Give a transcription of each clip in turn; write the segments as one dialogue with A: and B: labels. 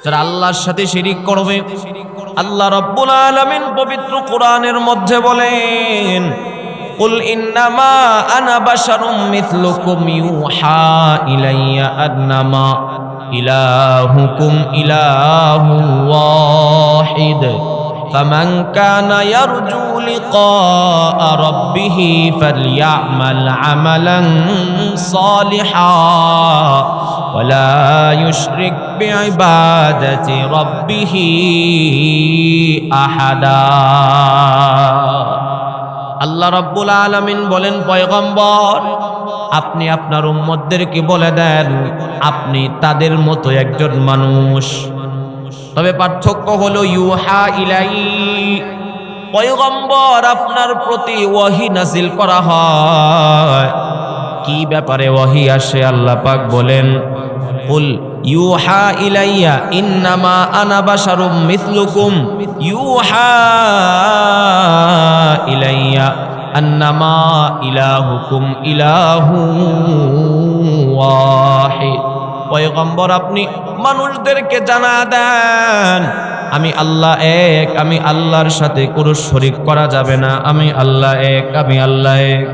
A: যারা আল্লাহর সাথে শিরিক করবে, আল্লাহ রাব্বুল আলামিন পবিত্র কোরআনের মধ্যে বলেন, কুল ইন্নামা আনা বাশারুম মিথলুকুম ইউহা ইলাইয়া আন্নামা ইলাহুকুম ইলাহুন ওয়াহিদ ফামান কানা ইয়ারজু লিকাআ রাব্বিহি ফালইয়ামাল আমালান সালিহা ওয়ালা ইউশরিক বিইবাদাতি রাব্বিহি আহাদা। আল্লাহ রাব্বুল আলামিন বলেন, পয়গম্বর আপনি আপনার উম্মতদেরকে বলে দেন আপনি তাদের মতো একজন মানুষ, তবে পার্থক্য হলো ইউহা ইলাই, পয়গম্বর আপনার প্রতি ওয়াহি নাজিল করা হয়। কি ব্যাপারে ওয়াহি আসে? আল্লাহ পাক বলেন, কুল ইউহা ইলাইয়া ইন্নামা আনা বাশারুম মিথলুকুম ইউহা ইলাইয়া আন্নামা ইলাহুকুম ইলাহু ওয়াহিদ। পয়গম্বর আপনি মানুষদেরকে জানা দেন আমি আল্লাহ এক, আমি আল্লাহর সাথে কোনো শরীক করা যাবে না, আমি আল্লাহ এক, আমি আল্লাহ এক।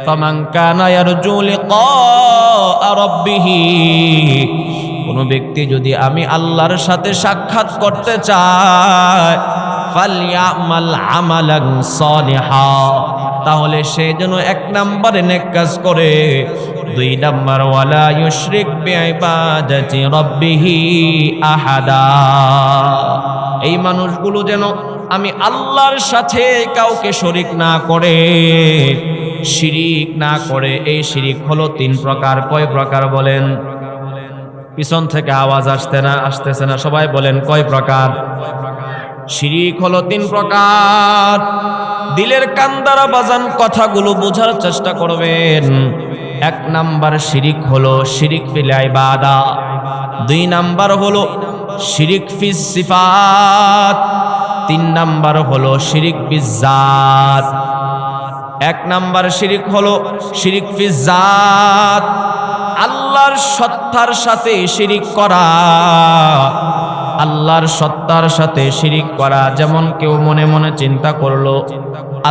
A: ফামান কানা ইয়ারজু লিকাআ রাব্বিহি, কোন ব্যক্তি যদি আমি আল্লাহর সাথে সাক্ষাৎ করতে চায়, ফালইয়ামাল আমালান সালিহা, তাহলে সে যেন 1 নম্বরে নেক কাজ করে, 2 নম্বর ওয়ালা ইউশরিক বিইবাদাতি রাব্বিহি আহাদা, এই মানুষগুলো যেন আমি আল্লাহর সাথে কাউকে শরীক না করে, শিরিক না করে। এই শিরিক হলো 3 প্রকার। কয় প্রকার বলেন? পিছন থেকে আওয়াজ আসতেছে না, সবাই বলেন কয় প্রকার? শিরিক হলো 3 প্রকার। দিলের কান দ্বারা বাজান কথাগুলো বোঝার চেষ্টা করবেন। 1 নাম্বার শিরিক হলো শিরিক ফিল ইবাদা, 2 নাম্বার হলো শিরিক ফিস সিফাত, 3 নাম্বার হলো শিরিক ফিজ জাত। 1 নাম্বার শিরিক হলো শিরিক ফিজ জাত, আল্লাহর সত্তার সাথে শিরিক করা, আল্লাহর সত্তার সাথে শিরিক করা। যেমন কেউ মনে মনে চিন্তা করলো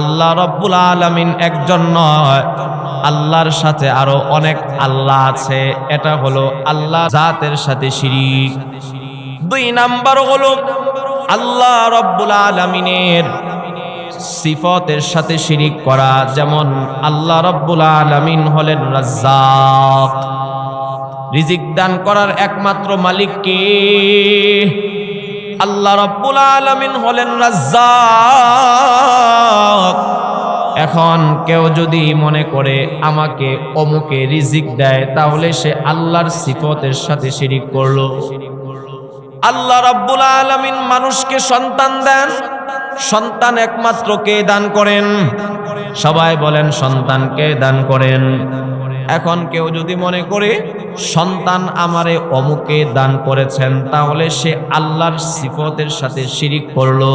A: আল্লাহ রাব্বুল আলামিন একজন নয়, আল্লাহর সাথে আরো অনেক আল্লাহ আছে, এটা হলো আল্লাহ জাতের সাথে শিরিক। 2 নাম্বার হলো আল্লাহ রাব্বুল আলামিনের সিফাতের সাথে শিরিক করা। যেমন আল্লাহ রাব্বুল আলামিন হলেন রাজ্জাক, রিজিক দান করার একমাত্র মালিক কে? আল্লাহ রাব্বুল আলামিন হলেন রাজ্জাক। এখন কেউ যদি মনে করে আমাকে অমুকে রিজিক দেয়, তাহলে সে আল্লাহর সিফাতের সাথে শিরিক করলো। আল্লাহ রাব্বুল আলামিন মানুষকে সন্তান দেন, সন্তান একমাত্র কে দান করেন? সবাই বলেন সন্তানকে দান করেন। এখন কেউ যদি মনে করে সন্তান আমারে অমুকে দান করেছেন, তাহলে সে আল্লাহর সিফাতের সাথে শিরিক করলো।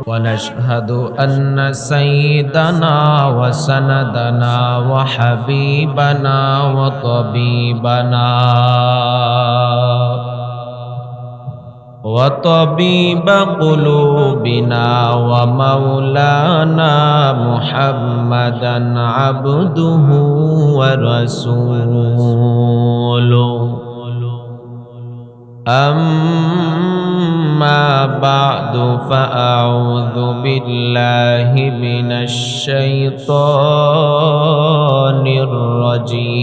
A: ওয়া নাশহাদু আন্না সাইয়্যিদানা ওয়া সানাদানা ওয়া হাবিবানা ওয়া তাবিবানা وطبيب قلوبنا ومولانا محمدا عبده ورسوله أما بعد فأعوذ بالله من الشيطان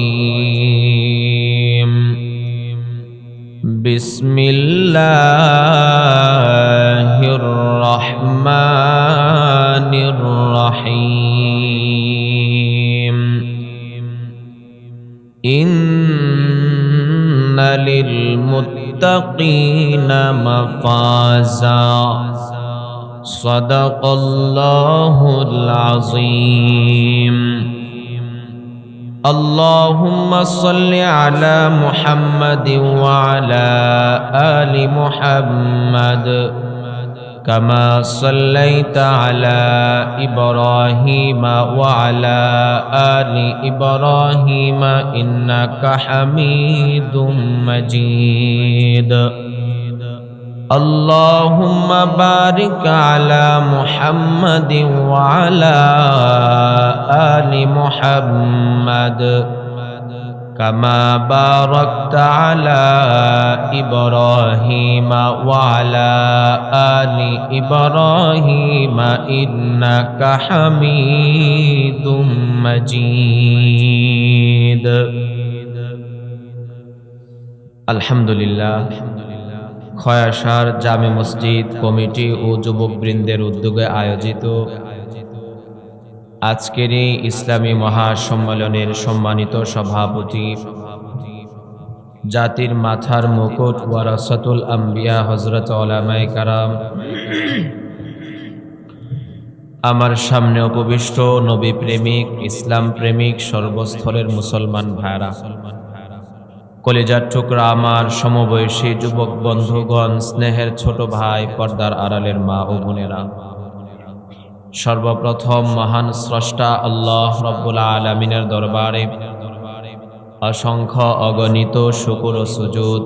A: الرجيم بسم الله الرحمن الرحيم إن للمتقين مفازا صدق الله العظيم اللهم صل على محمد وعلى آل محمد كما صليت على إبراهيم وعلى آل إبراهيم إنك حميد مجيد اللهم بارك على محمد وعلى آل محمد كما باركت على إبراهيم وعلى آل إبراهيم إنك حميد مجيد الحمد لله খয়াসার জামে মসজিদ কমিটি ও যুবকবৃন্দের উদ্যোগে আয়োজিত আজকের এই ইসলামী মহাসম্মেলনের সম্মানিত সভাপতি, জাতির মাথার মুকুট ওয়ারাসাতুল আম্বিয়া হযরত উলামায়ে কেরাম, আমার সামনে উপবিষ্ট নবী প্রেমিক, ইসলাম প্রেমিক সর্বস্তরের মুসলমান ভাইরা, কলিজার টুকরা আমার সমবয়সী যুবক বন্ধুগণ, স্নেহের ছোট ভাই, পর্দার আড়ালের মা ও বোনেরা, সর্বপ্রথম মহান স্রষ্টা আল্লাহ রব্বুল আলামিনের দরবারে অসংখ্য অগণিত শুকর ও সুজুদ,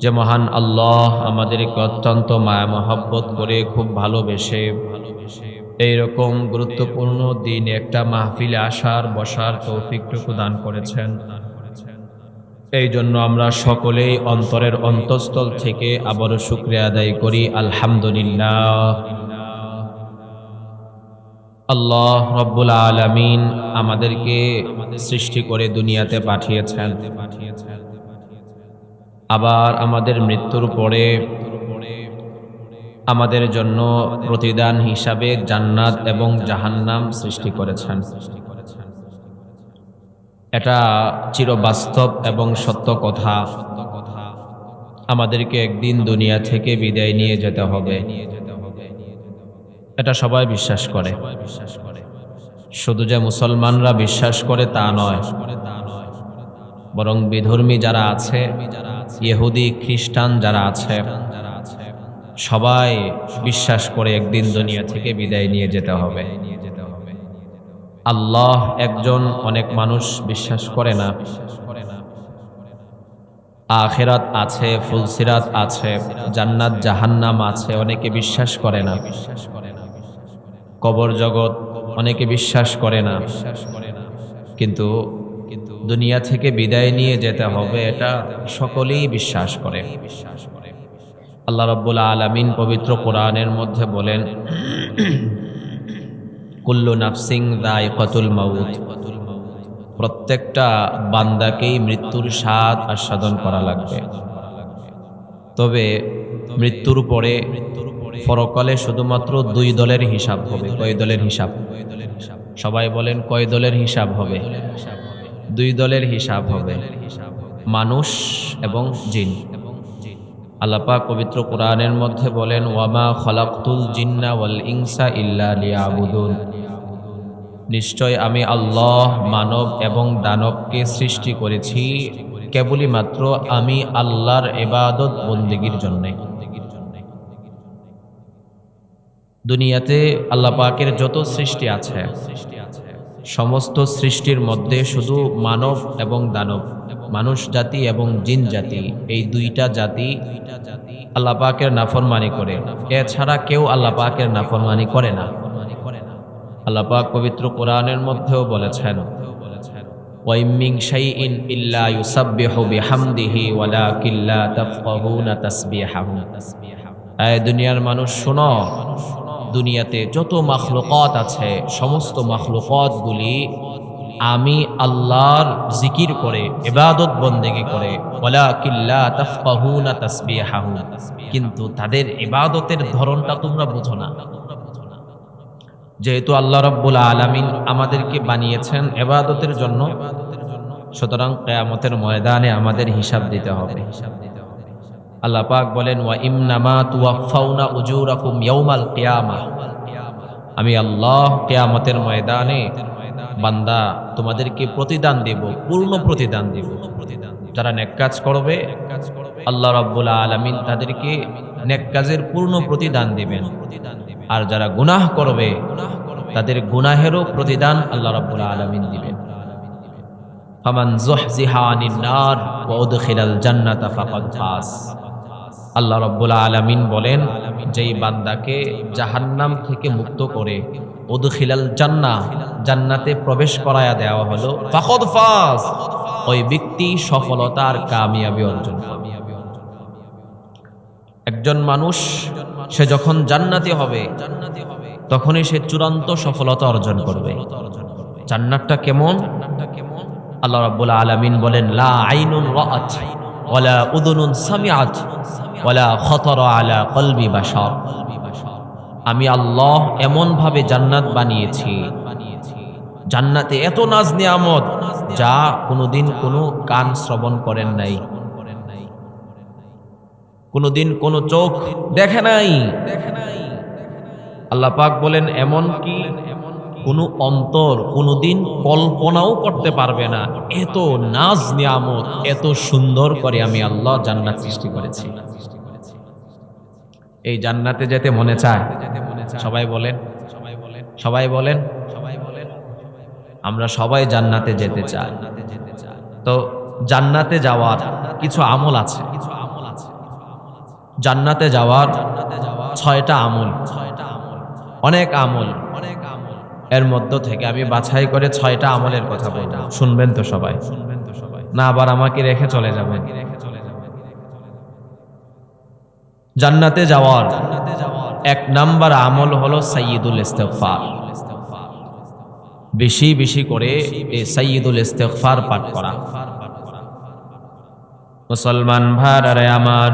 A: যে মহান আল্লাহ আমাদেরকে অত্যন্ত মায়া মহব্বত করে খুব ভালোবেসে এইরকম গুরুত্বপূর্ণ দিনে একটা মাহফিলে আসার বসার তৌফিকটুকু দান করেছেন। এই জন্য আমরা সকলেই অন্তরের অন্তঃস্থল থেকে আবারও শুকরিয়া আদায় করি, আলহামদুলিল্লাহ। আল্লাহ রব্বুল আলামিন আমাদেরকে সৃষ্টি করে দুনিয়াতে পাঠিয়েছেন, আবার আমাদের মৃত্যুর পরে আমাদের জন্য প্রতিদান হিসাবে জান্নাত এবং জাহান্নাম সৃষ্টি করেছেন। এটা চিরবাস্তব এবং সত্য কথা। আমাদেরকে একদিন দুনিয়া থেকে বিদায় নিয়ে যেতে হবে, এটা সবাই বিশ্বাস করে। শুধু যে মুসলমানরা বিশ্বাস করে তা নয়, বরং বিধর্মী যারা আছে, ইহুদি খ্রিস্টান যারা আছে, সবাই বিশ্বাস করে একদিন দুনিয়া থেকে বিদায় নিয়ে যেতে হবে। আল্লাহ একজন, অনেক মানুষ বিশ্বাস করে না। আখিরাত আছে, ফুলসিরাত আছে, জান্নাত জাহান্নাম আছে, অনেকে বিশ্বাস করে না। কবর জগৎ অনেকে বিশ্বাস করে না। কিন্তু দুনিয়া থেকে বিদায় নিয়ে যেতে হবে, এটা সকলেই বিশ্বাস করে। আল্লাহ রাব্বুল আলামিন পবিত্র কোরআনের মধ্যে বলেন, কুল্লু নাফসিন যায়িকাতুল মাউত, প্রত্যেকটা বান্দাকেই মৃত্যুর স্বাদ আস্বাদন করা লাগবে। তবে মৃত্যুর পরে পরকালে শুধুমাত্র দুই দলের হিসাব হবে। কয় দলের হিসাব? সবাই বলেন, কয় দলের হিসাব হবে? দুই দলের হিসাব হবে, মানুষ এবং জিন। আল্লাহ পাক পবিত্র কোরআনের মধ্যে বলেন, ওয়ামা খলাকতুল জিন্না ওয়াল ইনসা ইল্লা লিয়াবুদুন, নিশ্চয় আমি আল্লাহ মানব এবং দানবকে সৃষ্টি করেছি কেবলই মাত্র আমি আল্লাহর ইবাদত বন্দেগীর জন্য। দুনিয়াতে আল্লাহ পাকের যত সৃষ্টি আছে, সমস্ত সৃষ্টির মধ্যে শুধু মানব এবং দানব, মানুষ জাতি এবং জিন জাতি, এই দুইটা জাতি আল্লাহ পাকের নাফরমানি করে। এছাড়া কেউ আল্লাহ পাকের নাফরমানি করে না। আল্লাহ পাক পবিত্র কোরআনের মধ্যেও বলেছেন, ওয়াইম মিন শাইইন ইল্লা ইউসাব্বিহু বিহামদিহি ওয়ালাকিন লা তাফকাহুনা তাসবিহাহু। এই দুনিয়ার মানুষ শোনো, দুনিয়াতে যত মাখলুকাত আছে, সমস্ত মাখলুকাতগুলি আমি আল্লাহর জিকির করে, ইবাদত বন্দেগী করে, ওয়ালাকিন লা তাফকাহুনা তাসবিহাহু, কিন্তু তাদের ইবাদতের ধরনটা তোমরা বুঝো না। যেহেতু আল্লাহ রাব্বুল আলামিন আমাদেরকে বানিয়েছেন ইবাদতের জন্য, সুতরাং কিয়ামতের ময়দানে আমাদের হিসাব দিতে হবে। আল্লাহ পাক বলেন, ওয়া ইন্নামা তুওয়াফাউনা উজুরাকুম ইয়াউমাল কিয়ামাহ, আমি আল্লাহ কিয়ামতের ময়দানে বান্দা তোমাদেরকে প্রতিদান দেব, পূর্ণ প্রতিদান দেব। যারা নেক কাজ করবে আল্লাহ রাব্বুল আলামিন তাদেরকে নেক কাজের পূর্ণ প্রতিদান দিবেন, আর যারা গুনাহ করবে তাদের গুনাহেরও প্রতিদান আল্লাহ রাব্বুল আলামিন দিবেন। ফামান যুহজিহা আনিন নার ওয়া উদখিলাল জান্নাতা ফাকাদ ফাজ। আল্লাহ রাব্বুল আলামিন বলেন, যেই বান্দাকে জাহান্নাম থেকে মুক্ত করে উদখিলাল জান্নাহ, জান্নাতে প্রবেশ করায়া দেওয়া হলো, ফাকাদ ফাজ, ওই ব্যক্তি সফলতার কামিয়াবি অর্জন করবে। একজন মানুষ সে যখন জান্নাতি হবে তখনই সে চূড়ান্ত সফলতা অর্জন করবে। জান্নাতটা কেমন? আল্লাহ রাব্বুল আলামিন বলেন, লা আইনুন রাআত ওয়ালা উযুনুন সামিআত ওয়ালা খাতারা আলা কলবি বাশার। আমি আল্লাহ এমন ভাবে জান্নাত বানিয়েছি, জান্নাতে এত নাজ নিয়ামত যা কোনোদিন কোনো কান শ্রবণ করেন নাই, কোনোদিন কোনো চোখ দেখে নাই। আল্লাহ পাক বলেন, এমন কি কোনো অন্তর কোনোদিন কল্পনাও করতে পারবে না, এত নাজ নিয়ামত এত সুন্দর করে আমি আল্লাহ জান্নাত সৃষ্টি করেছি। এই জান্নাতে যেতে মনে চায়? সবাই বলেন, সবাই বলেন, আমরা সবাই জান্নাতে যেতে চাই। তো জান্নাতে যাওয়ার কিছু আমল আছে। জান্নাতে যাওয়ার 6টা আমল, অনেক আমল। এর মধ্য থেকে আমি বাছাই করে 6টা আমলের কথা বলবো, শুনবেন তো সবাই? না আবার আমাকে রেখে চলে যাবেন। জান্নাতে যাওয়ার 1 নাম্বার আমল হলো সাইয়্যিদুল ইস্তিগফার। বেশি বেশি করে এই সাইয়্যিদুল ইস্তিগফার পাঠ করা। মুসলমান ভাইরা আমার,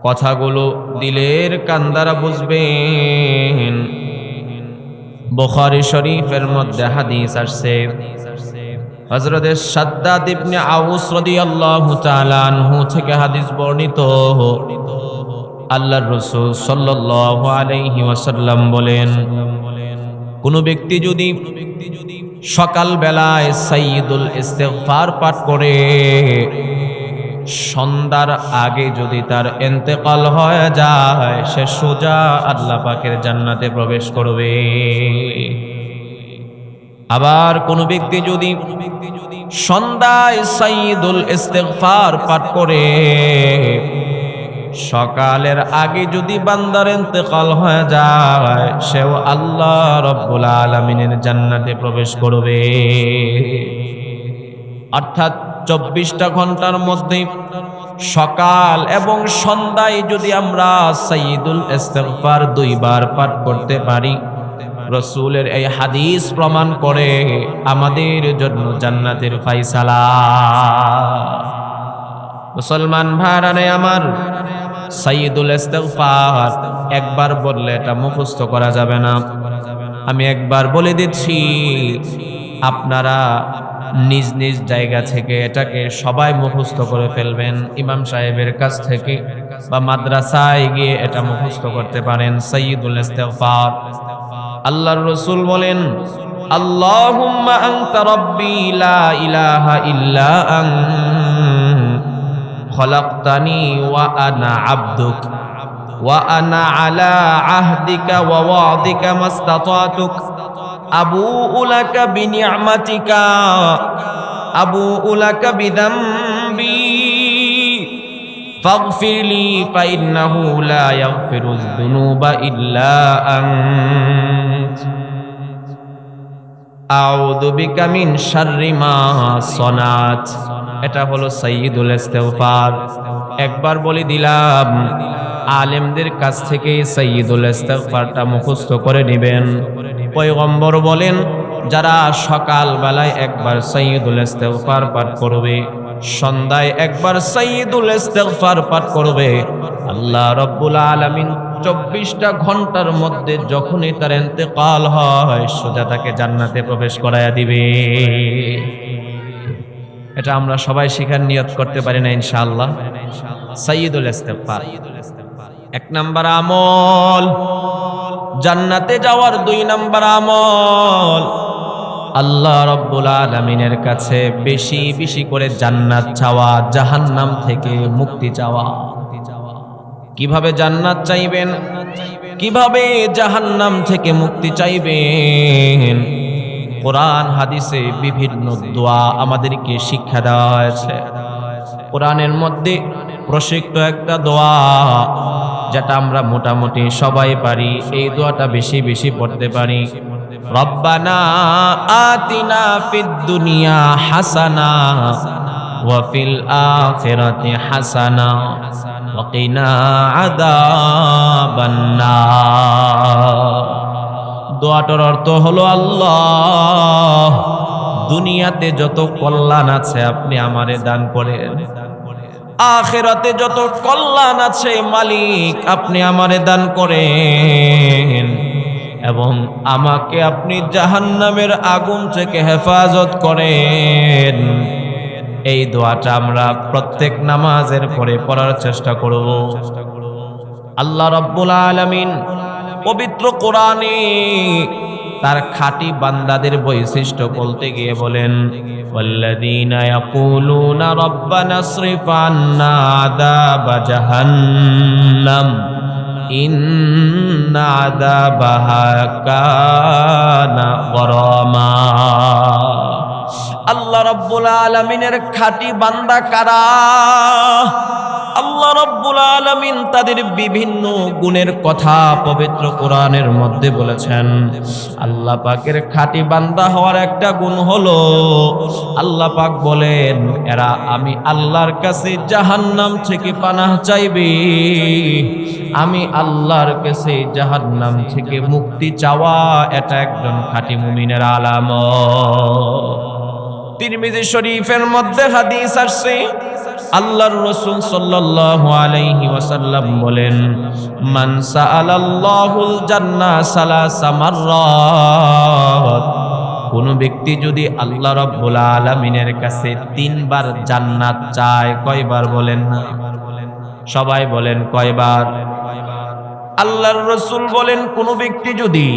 A: কথাগুলো দিলের কান দ্বারা বুঝবেন। বুখারী শরীফের মধ্যে হাদিস আসছে, হযরত শাদ্দাদ ইবনে আউস রাদিয়াল্লাহু তাআলা আনহু থেকে হাদিস বর্ণিত, আল্লাহর রাসূল সাল্লাল্লাহু আলাইহি ওয়াসাল্লাম বলেন, কোন ব্যক্তি যদি সকাল বেলায় সাইয়্যিদুল ইস্তিগফার পাঠ করে সন্ধ্যার আগে যদি তার ইন্তেকাল হয়ে যায়, সে সোজা আল্লাহ পাকের জান্নাতে প্রবেশ করবে। আবার কোন ব্যক্তি যদি সন্ধ্যায় সাইয়্যিদুল ইস্তিগফার পাঠ করে সকালের আগে যদি বান্দার ইন্তেকাল হয়ে যায়, সেও আল্লাহ রাব্বুল আলামিনের জান্নাতে প্রবেশ করবে। অর্থাৎ 24টা ঘন্টার মধ্যে সকাল এবং সন্ধ্যায় যদি আমরা সাইয়্যিদুল ইস্তিগফার 2 বার পাঠ করতে পারি, রাসূলের এই হাদিস প্রমাণ করে আমাদের জন্য জান্নাতের ফায়সালা। মুসলমান ভাইরা আমার, সাইয়্যিদুল ইস্তিগফার একবার বললে এটা মুখস্থ করা যাবে না। আমি একবার বলে দিচ্ছি, আপনারা নিজ নিজ জায়গা থেকে এটাকে সবাই মুখস্থ করে ফেলবেন। ইমাম সাহেবের কাছ থেকে বা মাদ্রাসায় গিয়ে এটা মুখস্থ করতে পারেন। সাইয়্যিদুল ইস্তিগফার। আল্লাহর রাসূল বলেন, আল্লাহুম্মা আনতা রাব্বি লা ইলাহা ইল্লা আনতা খলাকতানি ওয়া আনা আবদুক ওয়া আনা আলা আহদিকা ওয়া ওয়াদিকা মাস্তাতাতুক আবুউ লাকা বিনি'মাতিকা আবুউ লাকা বিযামবি ফাগফিরলি ফাইন্নাহু লা ইয়াগফিরুয যুনুবা ইল্লা আনত আউযু বিকা মিন শাররি মা সানাত। এটা হলো সাইয়্যিদুল ইস্তিগফার। একবার বলে দিলাম, আলেমদের কাছ থেকে সাইয়্যিদুল ইস্তিগফারটা মুখস্থ করে নেবেন। পয়গম্বর বলেন, যারা সকাল বেলায় একবার সাইয়্যিদুল ইস্তিগফার পাঠ করবে, সন্ধ্যায় একবার সাইয়্যিদুল ইস্তিগফার পাঠ করবে, আল্লাহ রাব্বুল আলামিন 24টা ঘন্টার মধ্যে যখনই তার ইন্তেকাল হয়, সোজা তাকে জান্নাতে প্রবেশ করায়া দিবে। এটা আমরা সবাই শিখার নিয়ত করতে পারি না ইনশাআল্লাহ। সাইয়্যিদুল ইস্তিগফার 1 নাম্বার আমল। জান্নাতে যাওয়ার 2 নাম্বার আমল, আল্লাহ রাব্বুল আলামিনের কাছে বেশি বেশি করে জান্নাত চাওয়া, জাহান্নাম থেকে মুক্তি চাওয়া। কিভাবে জান্নাত চাইবেন, কিভাবে জাহান্নাম থেকে মুক্তি চাইবেন, কোরআন হাদিসে বিভিন্ন দোয়া আমাদেরকে শিক্ষা দেওয়া হয়েছে। কোরআনের মধ্যে প্রশিক্ত একটা দোয়া, যেটা আমরা মোটামুটি সবাই পারি। এই দোয়াটা বেশি বেশি পড়তে পারি। রব্বানা আতিনা ফিদ দুনিয়া হাসানা ওয়া ফিল আখিরাতি হাসানা ওয়া কিনা আযাবান নার। দোয়াটার অর্থ হলো, আল্লাহ দুনিয়াতে যত কল্যাণ আছে আপনি আমারে দান করেন, আখিরাতে যত কল্যাণ আছে মালিক আপনি আমারে দান করেন, এবং আমাকে আপনি জাহান্নামের আগুন থেকে হেফাজত করেন। এই দোয়াটা আমরা প্রত্যেক নামাজের পরে পড়ার চেষ্টা করব। আল্লাহ রাব্বুল আলামিন পবিত্র কোরআনে তার খাঁটি বান্দাদের বৈশিষ্ট্য বলতে গিয়ে বলেন, ওয়াল্লাযীনা ইয়াকুলুনা রাব্বানা ইসরিফ আন্না আযাবা জাহান্নাম ইন্না আযাবাহা কানা গরামা। আল্লাহ রাব্বুল আলামিনের খাঁটি বান্দা কারা? আল্লাহ রাব্বুল আলামিন তাদের বিভিন্ন গুণের কথা পবিত্র কোরআনের মধ্যে বলেছেন। আল্লাহ পাকের খাঁটি বান্দা হওয়ার একটা গুণ হলো, আল্লাহ পাক বলেন এরা আমি আল্লাহর কাছে জাহান্নাম থেকে পানাহ চাইবে, আমি আল্লাহর কাছে জাহান্নাম থেকে মুক্তি চাওয়া, এটা একজন খাঁটি মুমিনের আলামত। তিরমিজি শরীফের মধ্যে হাদিস আসছে, আল্লাহর রাসূল সাল্লাল্লাহু আলাইহি ওয়াসাল্লাম বলেন, মান সাআলাল্লাহুল জান্নাহ সালাসা মাররাত, কোন ব্যক্তি যদি আল্লাহ রাব্বুল আলামিনের কাছে 3 বার জান্নাত চায়, কয়বার বলেন না? সবাই বলেন কয়বার? আল্লাহর রাসূল বলেন, কোন ব্যক্তি যদি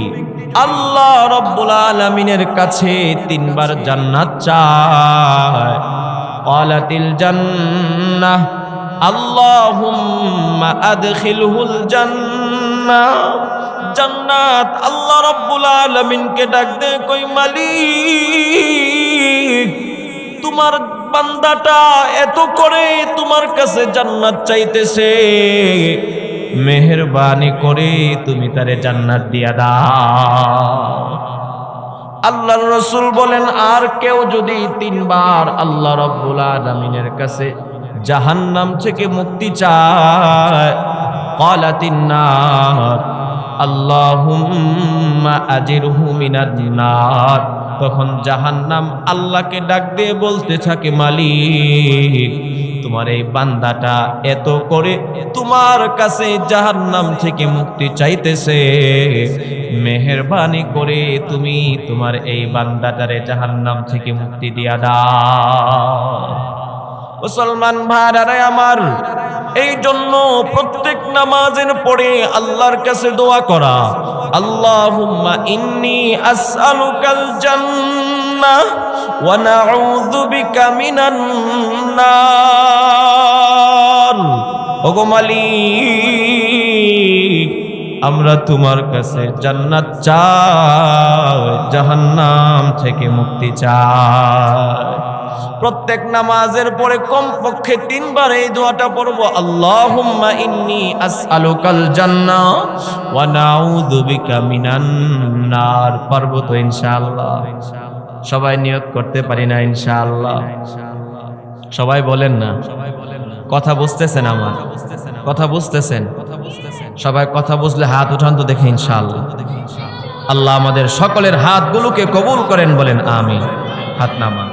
A: আল্লাহ রাব্বুল আলামিনের কাছে 3 বার জান্নাত চায়, ক্বালাতিল জান্নাহ আল্লাহুম্মা আদখিলহুল জান্নাহ, জান্নাত আল্লাহ রাব্বুল আলামিনকে ডাক দে, কই মালিক তোমার বান্দাটা এত করে তোমার কাছে জান্নাত চাইতেছে, মেহেরবানি করে তুমি তারে জান্নাত দিয়া দাও। আল্লাহর রাসূল বলেন, আর কেউ যদি 3 বার আল্লাহ রাব্বুল আলামিনের কাছে জাহান্নাম থেকে মুক্তি চায়, ক্বালাতিন নার আল্লাহুম্মা আজিরহু মিনান নার, তখন জাহান্নাম আল্লাহকে ডাক দিয়ে বলতে থাকে, মালিক তোমার এই বান্দাটা এত করে তোমার কাছে জাহান্নাম থেকে মুক্তি চাইতেছে, মেহেরবানি করে তুমি তোমার এই বান্দাটারে জাহান্নাম থেকে মুক্তি দিয়া দাও। মুসলমান ভাইরা আমার, এই জন্য প্রত্যেক নামাজের পরে আল্লাহর কাছে দোয়া করা, আল্লাহুম্মা ইন্নী আসআলুকাল জান্নাহ ওয়া নাউযু বিকা মিনান নার। ওগো মালিক আমরা তোমার কাছে জান্নাত চাই, জাহান্নাম থেকে মুক্তি চাই। প্রত্যেক নামাজের পরে কমপক্ষে 3 বার এই দোয়াটা পড়ব, আল্লাহুম্মা ইন্নী আসআলুকাল জান্নাহ ওয়া নাউযু বিকা মিনান নার। পারবো তো ইনশাআল্লাহ? সবাই নিয়ত করতে পারি না ইনশাআল্লাহ? সবাই বলেন না? কথা বুঝতেছেন? আমার কথা বুঝতেছেন? সবাই কথা বুঝলে হাত উঠান তো দেখে ইনশাআল্লাহ। আল্লাহ আমাদের সকলের হাতগুলোকে কবুল করেন, বলেন আমিন। হাত নামান।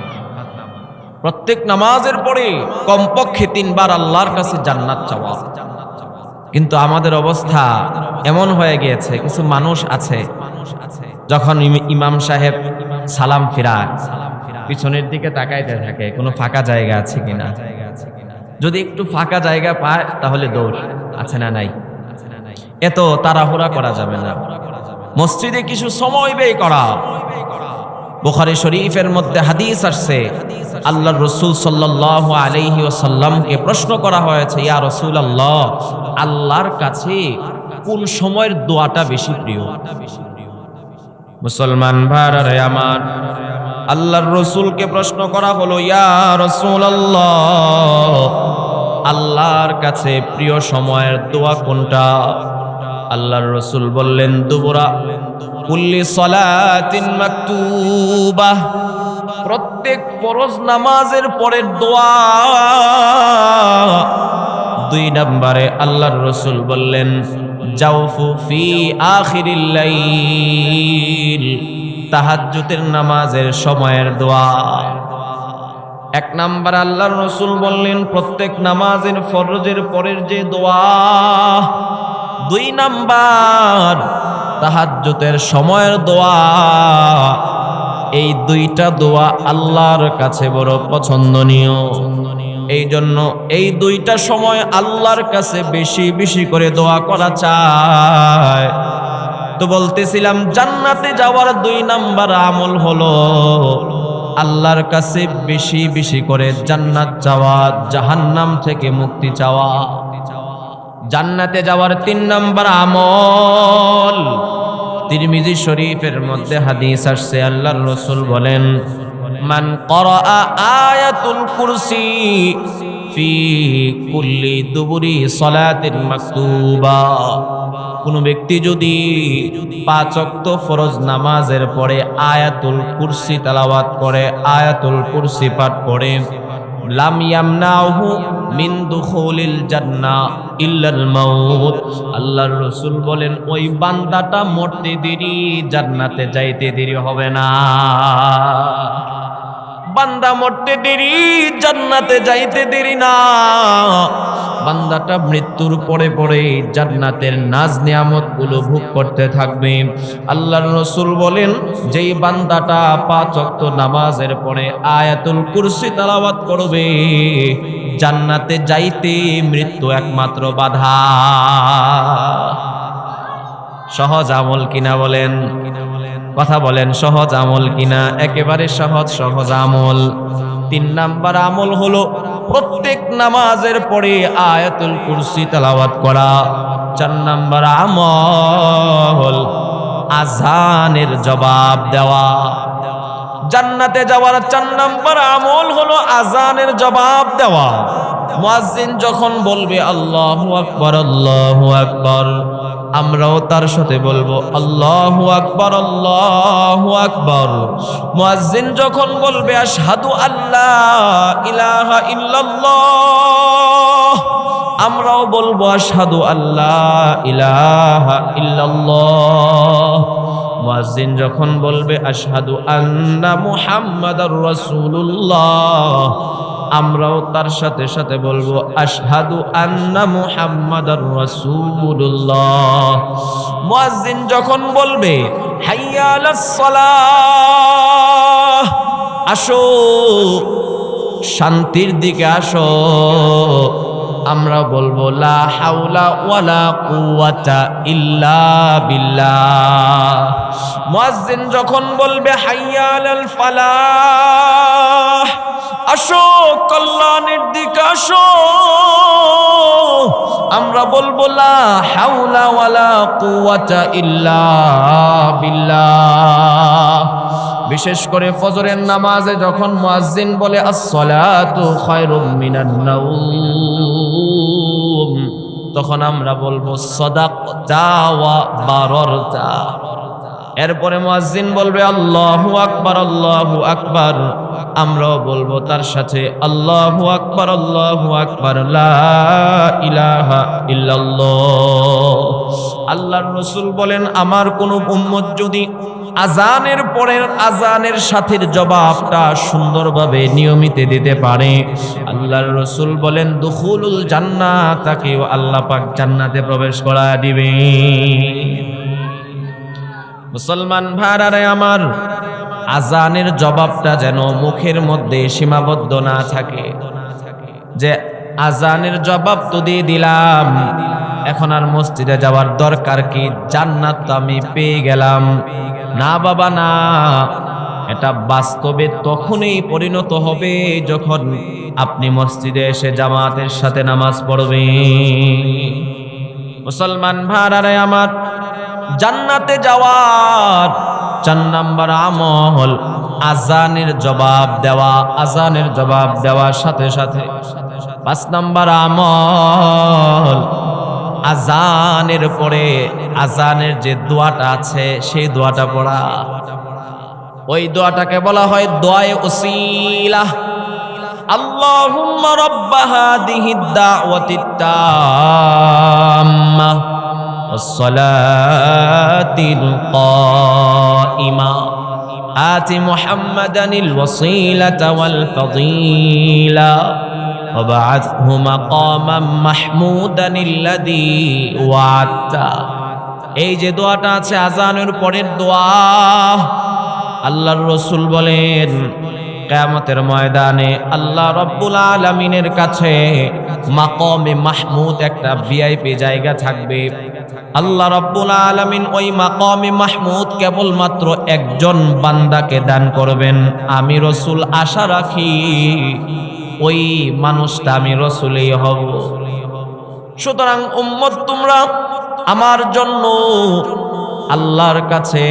A: প্রত্যেক নামাজের পরে কমপক্ষে 3 বার আল্লাহর কাছে জান্নাত চাওয়া। কিন্তু আমাদের অবস্থা এমন হয়ে গিয়েছে, কিছু মানুষ আছে যখন ইমাম সাহেব সালাম ফিরায় পিছনের দিকে তাকাইতে থাকে কোনো ফাঁকা জায়গা আছে কিনা। যদি একটু ফাঁকা জায়গা পায় তাহলে দৌড়, আছে না নাই? এত তাড়াহুড়া করা যাবে না, মসজিদে কিছু সময় ব্যয় করা। বুখারী শরীফের মধ্যে হাদিস আসছে, আল্লাহর রাসূল সাল্লাল্লাহু আলাইহি ওয়াসাল্লামকে প্রশ্ন করা হয়েছে, ইয়া রাসূলুল্লাহ আল্লাহর কাছে কোন সময়ের দোয়াটা বেশি প্রিয়? মুসলমান ভাইরা আমার, আল্লাহর রাসূলকে প্রশ্ন করা হলো, ইয়া রাসূলুল্লাহ আল্লাহর কাছে প্রিয় সময়ের দোয়া কোনটা? আল্লাহর রাসূল বললেন দুবুরা কুল্লি সালাতিন মাকতুবাহ, প্রত্যেক ফরজ নামাজের পরের দোয়া। 2 নম্বরে আল্লাহর রাসূল বললেন জাওফু ফি আখিরিল লাইল, তাহাজ্জুদের নামাজের সময়ের দোয়া। 1 নম্বর আল্লাহর রাসূল বললেন প্রত্যেক নামাজের ফরজের পরের যে দোয়া। 2 নম্বর তাহাজ্জুদের সময়ের দোয়া। এই 2টা দোয়া আল্লাহর কাছে বড় পছন্দনীয়। এই জন্য এই 2টা সময় আল্লাহর কাছে বেশি বেশি করে দোয়া করা চায়। তো বলতেছিলাম জান্নাতে যাওয়ার 2 নম্বর আমল হলো আল্লাহর কাছে বেশি বেশি করে জান্নাত চাওয়া, জাহান্নাম থেকে মুক্তি চাওয়া। জান্নাতে যাওয়ার 3 নম্বর আমল, তিরমিজি শরীফের মধ্যে হাদিস আসছে, আল্লাহর রাসূল বলেন মান ক্বারা আয়াতুল কুরসি ফি কুল্লি দুবুরি সালাতিন মাকতুবা, কোন ব্যক্তি যদি 5 ওয়াক্ত ফরজ নামাজের পরে আয়াতুল কুরসি তেলাওয়াত করে, আয়াতুল কুরসি পাঠ করে, লাম ইয়ামনাহু মিন দুখুলিল জান্নাহ ইল্লাল মাউত, আল্লাহর রাসূল বলেন ওই বান্দাটা মরতে দেরি, জান্নাতে যাইতে দেরি হবে না। বান্দা মরতে দেরি, জান্নাতে যাইতে দেরি না। বান্দাটা মৃত্যুর পরে পরে জান্নাতের নাজ নিয়ামতগুলো ভোগ করতে থাকবে। আল্লাহর রাসূল বলেন যেই বান্দাটা 5 ওয়াক্ত নামাজের পরে আয়াতুল কুরসি তেলাওয়াত করবে, জান্নাতে যাইতে মৃত্যু একমাত্র বাধা। সহজ আমল কিনা বলেন? কথা বলেন, সহজ আমল কিনা? একেবারে সহজ সহজ আমল। 3 নাম্বার আমল হলো প্রত্যেক নামাজের পরে আয়াতুল কুরসি তেলাওয়াত করা। 4 নাম্বার আমল আযানের জবাব দেওয়া। জান্নাতে যাওয়ার 4 নাম্বার আমল হলো আযানের জবাব দেওয়া। মুয়াজ্জিন যখন বলবে আল্লাহু আকবার আল্লাহু আকবার, আমরাও তার সাথে বলবো আল্লাহু আকবার আল্লাহু আকবার। মুয়াজ্জিন যখন বলবে আশহাদু আল্লা ইলাহা ইল্লাল্লাহ, আমরাও বলবো আশহাদু আল্লা ইলাহা ইল্লাল্লাহ। মুয়াজ্জিন যখন বলবে আশহাদু আন্না মুহাম্মাদার রাসূলুল্লাহ, আমরাও তার সাথে সাথে বলবো আশহাদু আন্না মুহাম্মাদার রাসূলুল্লাহ। মুয়াজ্জিন যখন বলবে হাইয়া আলাস সালাহ, আসো শান্তির দিকে আসো, আমরা বলবো লা হাওলা ওয়ালা কুওয়াতা ইল্লা বিল্লাহ। মুয়াজ্জিন যখন বলবে হাইয়া আলাল ফালাহ, আসো কল্যাণের দিকে আসো, আমরা বলবো লা হাওলা ওয়ালা কুওয়াতা ইল্লা বিল্লাহ। বিশেষ করে ফজরের নামাজে যখন মুয়াজ্জিন বলে আসসালাতু খায়রুম মিনান নাওম, তখন আমরা বলবো সাদাকতা ওয়া বারারতা। এরপরে মুয়াজ্জিন বলবে আল্লাহু আকবার আল্লাহু আকবার, আমরাও বলবো তার সাথে আল্লাহু আকবার আল্লাহু আকবার লা ইলাহা ইল্লাল্লাহ। আল্লাহর রাসূল বলেন আমার কোন উম্মত যদি আযানের পরের আযানের সাথে জবাবটা সুন্দরভাবে নিয়মিত দিতে পারে, আল্লাহর রাসূল বলেন দুখুলুল জান্নাহ, তাকে আল্লাহ পাক জান্নাতে প্রবেশ করায় দিবে। মুসলমান ভাইরা আমার, আযানের জবাবটা যেন মুখের মধ্যে সীমাবদ্ধ না থাকে, যে আযানের জবাব তো দিয়ে দিলাম, এখন আর মসজিদে যাওয়ার দরকার কি, জান্নাত তো আমি পেয়ে গেলাম। না বাবা না, এটা বাস্তবে তখনই পরিণত হবে যখন আপনি মসজিদে এসে জামাতের সাথে নামাজ পড়বেন। মুসলমান ভাইরা আমার, জান্নাতে যাওয়ার 4 নাম্বার আমল আযানের জবাব দেওয়া। আযানের জবাব দেওয়ার সাথে সাথে 5 নাম্বার আমল, আজানের পরে আজানের যে দোয়াটা আছে সেই দোয়াটা পড়া। ওই দোয়াটাকে বলা হয় দোয়ায়ে ওসিলা। আল্লাহুম্মা রাব্বা হাদিহিদ দাওয়াতিত তাম্মা ওয়াস সালাতিল কাইমা আতি মুহাম্মাদানিল ওয়াসিলাতা ওয়াল ফাদিলা وبعثه مقاما محمودا الذي وعدته। এই যে দোয়াটা আছে আজানের পরের দোয়া, আল্লাহর রাসূল বলেন কিয়ামতের ময়দানে আল্লাহ রাব্বুল আলামিনের কাছে মাকামে মাহমুদ একটা ভিআইপি জায়গা থাকবে। আল্লাহ রাব্বুল আলামিন ওই মাকামে মাহমুদ কেবলমাত্র একজন বান্দাকে দান করবেন। আমি রাসূল আশা রাখি ওই মানুষটা আমি রাসূলই হব। সুতরাং উম্মত, তোমরা আমার জন্য আল্লাহর কাছে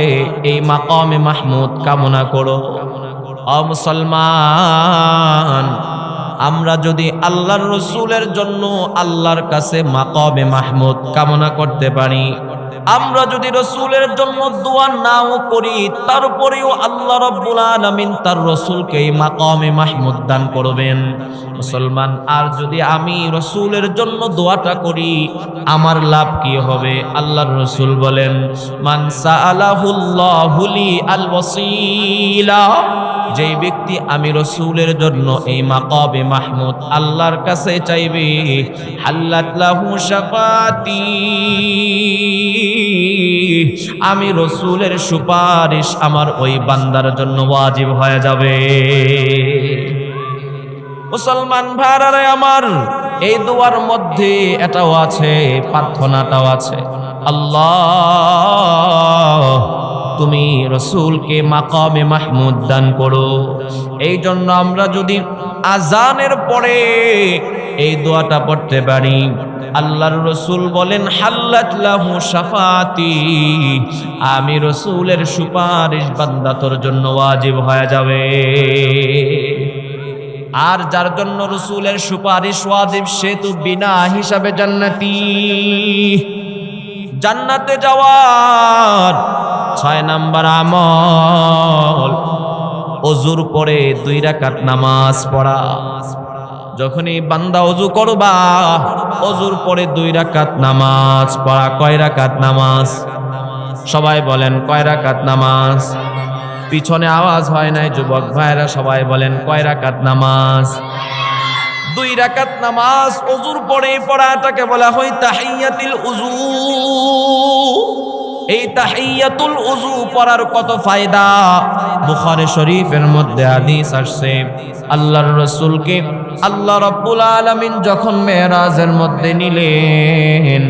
A: এই মাকামে মাহমুদ কামনা করো। ও মুসলমান, আমরা যদি আল্লাহর রাসূলের জন্য আল্লাহর কাছে মাকামে মাহমুদ কামনা করতে পারি, আমরা যদি রাসূলের জন্য দোয়া নাও করি, তারপরেও আল্লাহ রাব্বুল আলামিন তার রাসূলকে এই মাকামে মাহমুদ দান করবেন। মুসলমান, আর যদি আমি রাসূলের জন্য দোয়াটা করি, আমার লাভ কি হবে? আল্লাহর রাসূল বলেন, মান সাআলাহুল্লাহু লি আল ওয়াসিলা, যেই ব্যক্তি আমি রাসূলের জন্য এই মাকামে মাহমুদ আল্লাহর কাছে চাইবে, হাল্লাত লাহু শাফাতি, আমি রাসূলের সুপারিশ আমার ওই বান্দার জন্য ওয়াজিব হয়ে যাবে। মুসলমান ভাইরা আমার, এই দোয়ার মধ্যে এটাও আছে, প্রার্থনাটাও আছে, আল্লাহ তুমি রাসূলকে মাকামে মাহমুদ দান করো। এই জন্য আমরা যদি আজানের পরে এই দোয়াটা পড়তে পারি, আল্লাহর রাসূল বলেন হাল্লাত লাহু শাফাতি, আমি রাসূলের সুপারিশ বান্দা তোর জন্য ওয়াজিব হয়ে যাবে। আর যার জন্য রাসূলের সুপারিশ ওয়াজিব, সে তো বিনা হিসাবে জান্নাতি। জান্নাতে যাওয়ার 6 নাম্বার আমল, ওযুর পরে 2 রাকাত নামাজ পড়া। যখনই বান্দা ওযু করবা, ওযুর পরে 2 রাকাত নামাজ পড়া। কয় রাকাত নামাজ? সবাই বলেন কয় রাকাত নামাজ? পিছনে আওয়াজ হয় নাই যুবক ভাইরা, সবাই বলেন কয় রাকাত নামাজ? 2 রাকাত নামাজ ওযুর পরে পড়াটাকে বলা হয় তাহিয়াতুল উযু। এই তাহিয়াতুল উযু পড়ার কত ফায়দা! বুখারী শরীফের মধ্যে হাদিস আসছে, আল্লাহর রাসূলকে আল্লাহ রাব্বুল আলামিন যখন মেরাজের মধ্যে নিলেন,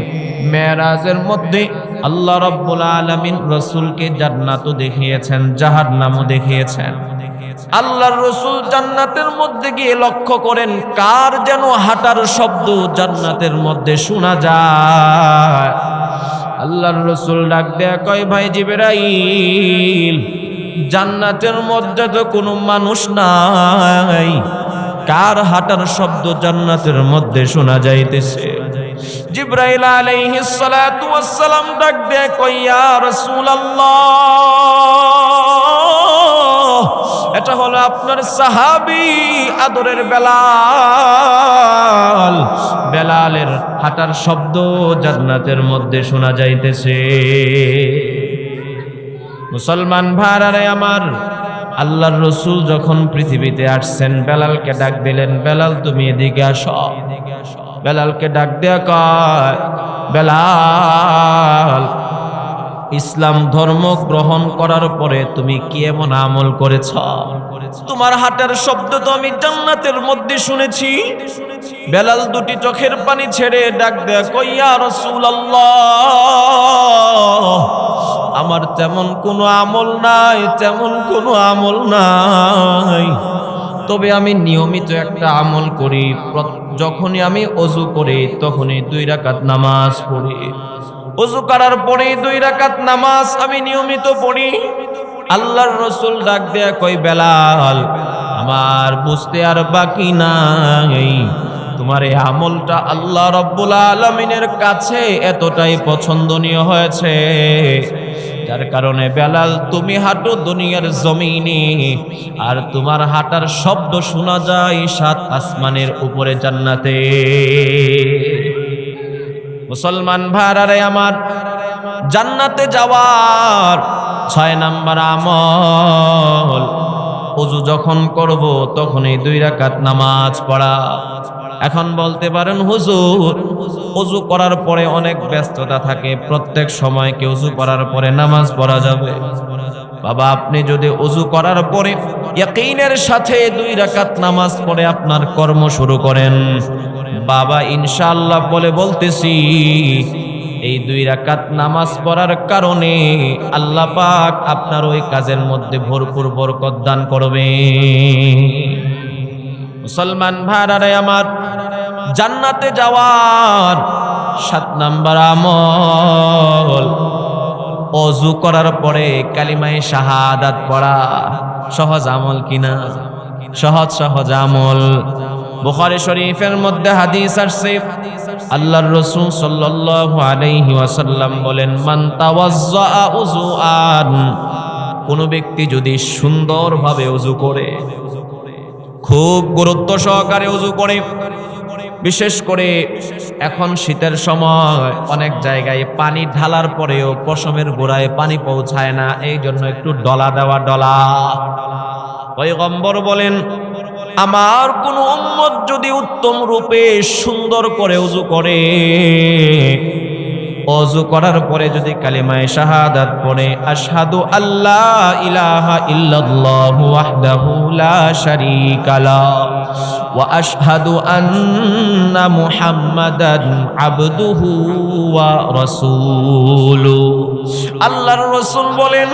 A: মেরাজের মধ্যে আল্লাহ রাব্বুল আলামিন রাসূলকে জান্নাতও দেখিয়েছেন, জাহান্নামও দেখিয়েছেন। আল্লাহর রাসূল জান্নাতের মধ্যে গিয়ে লক্ষ্য করেন কার যেন হাঁটার শব্দ জান্নাতের মধ্যে শোনা যায়। আল্লাহর রাসূল ডাক দেয়া কয়, ভাই জিবরাইল, জান্নাতের মধ্যে তো কোনো মানুষ নাই, কার হাঁটার শব্দ জান্নাতের মধ্যে শোনা যাইতেছে? জিবরাইল আলাইহিস সালাতু ওয়াস সালাম ডাক দেয়া কয়, ইয়া রাসূলুল্লাহ, এটা হলো আপনার সাহাবী আদরের বেলাল। বেলালের হাঁটার শব্দ জান্নাতের মধ্যে শোনা যাইতেছে। মুসলমান ভাইরা আমার, আল্লাহর রাসূল যখন পৃথিবীতে আসছেন, বেলালকে ডাক দিলেন, বেলাল তুমি এদিকে আসো। বেলালকে ডাক দেয়া কয়, বেলাল, ইসলাম ধর্ম গ্রহণ করার পরে তুমি কি এমন আমল করেছ? তোমার হাঁটার শব্দ তো আমি জান্নাতের মধ্যে শুনেছি। বেলাল 2টি চোখের পানি ছেড়ে ডাক দেয়া কয়, ইয়া রাসূলুল্লাহ, আমার তেমন কোনো আমল নাই, তেমন কোনো আমল নাই, তবে আমি নিয়মিত একটা আমল করি। যখনই আমি ওযু করি তখনই 2 রাকাত নামাজ পড়ি। ওযু করার পরে 2 রাকাত নামাজ আমি নিয়মিত পড়ি। আল্লাহর রাসূল ডাক দেয়া কই, বেলাল, আমার বুঝতে আর বাকি নাই, তোমার এই আমলটা আল্লাহ রাব্বুল আলামিনের কাছে এতটাই পছন্দনীয় হয়েছে, যার কারণে বেলাল তুমি হাঁটো দুনিয়ার জমিনে, আর তোমার হাঁটার শব্দ শোনা যায় 7 আসমানের উপরে জান্নাতে। মুসলমান ভাইরা আমার, জান্নাতে যাওয়ার 6 নাম্বার আমল, ওযু যখন করব তখন এই 2 রাকাত নামাজ পড়া। এখন বলতে পারেন হুজুর, ওযু করার পরে অনেক ব্যস্ততা থাকে, প্রত্যেক সময় কি ওযু করার পরে নামাজ পড়া যাবে? বাবা, আপনি যদি ওযু করার পরে ইয়াকিনের সাথে 2 রাকাত নামাজ পড়ে আপনার কর্ম শুরু করেন, বাবা ইনশাআল্লাহ বলে বলতেছি, এই 2 রাকাত নামাজ পড়ার কারণে আল্লাহ পাক আপনার ওই কাজের মধ্যে ভরপুর বরকত দান করবে। মুসলমান ভাইরা আমার, জান্নাতে যাওয়ার 7 নাম্বার আমল, ওযু করার পরে কালিমায়ে শাহাদাত পড়া। সহজ আমল কিনা? সহজ আমল। বুখারী শরীফের মধ্যে হাদিস আসছে, আল্লাহর রাসূল সাল্লাল্লাহু আলাইহি ওয়াসাল্লাম বলেন, মান তাওয়াজ্জা উযুআন, কোন ব্যক্তি যদি সুন্দরভাবে ওযু করে, খুব গুরুত্ব সহকারে ওযু করে, বিশেষ করে এখন শীতের সময় অনেক জায়গায় পানি ঢালার পরেও পশমের গোড়ায় পানি পৌঁছায় না, এই জন্য একটু ডলা দেওয়া, ডলা। পয়গম্বর বলেন, আমার কোন উম্মত যদি উত্তম রূপে সুন্দর করে ওযু করে, ওযু করার পরে যদি কালিমায়ে শাহাদাত পড়ে, আশহাদু আল্লা ইলাহা ইল্লাল্লাহু ওয়াহদাহু লা শারীকা লাহু ওয়া আশহাদু আন্না মুহাম্মাদান আবদুহু ওয়া রাসূলুহু। আল্লাহর রাসূল বলেন,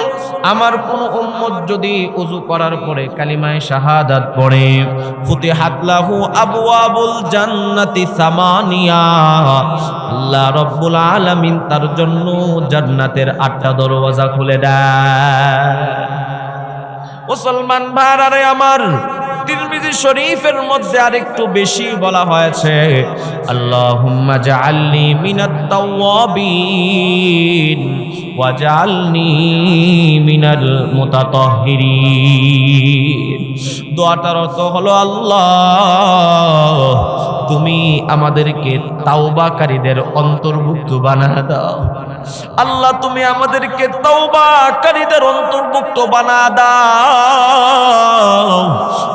A: আমার কোন উম্মত যদি ওযু করার পরে কালিমায়ে শাহাদাত পড়ে, ফুতিহাত লাহু আবওয়াবুল জান্নাতি সামানিয়া, আল্লাহ রাব্বুল আলামিন তার জন্য জান্নাতের 8টা দরওয়াজা খুলে দেয়। মুসলমান ভাইরা আমার, তিরমিজি শরীফের মধ্যে আরেকটু বেশি বলা হয়েছে, আল্লাহুম্মা জাআলনি মিনাত তাওয়াবিন ওয়াজআলনি মিনাল মুতাতাহহিরিন। দোয়াটার অর্থ হলো, আল্লাহ তুমি আমাদেরকে তাওবাকারীদের অন্তর্ভুক্ত বানা দাও। আল্লাহ তুমি আমাদেরকে তাওবাকারীদের অন্তর্ভুক্ত বানা দাও।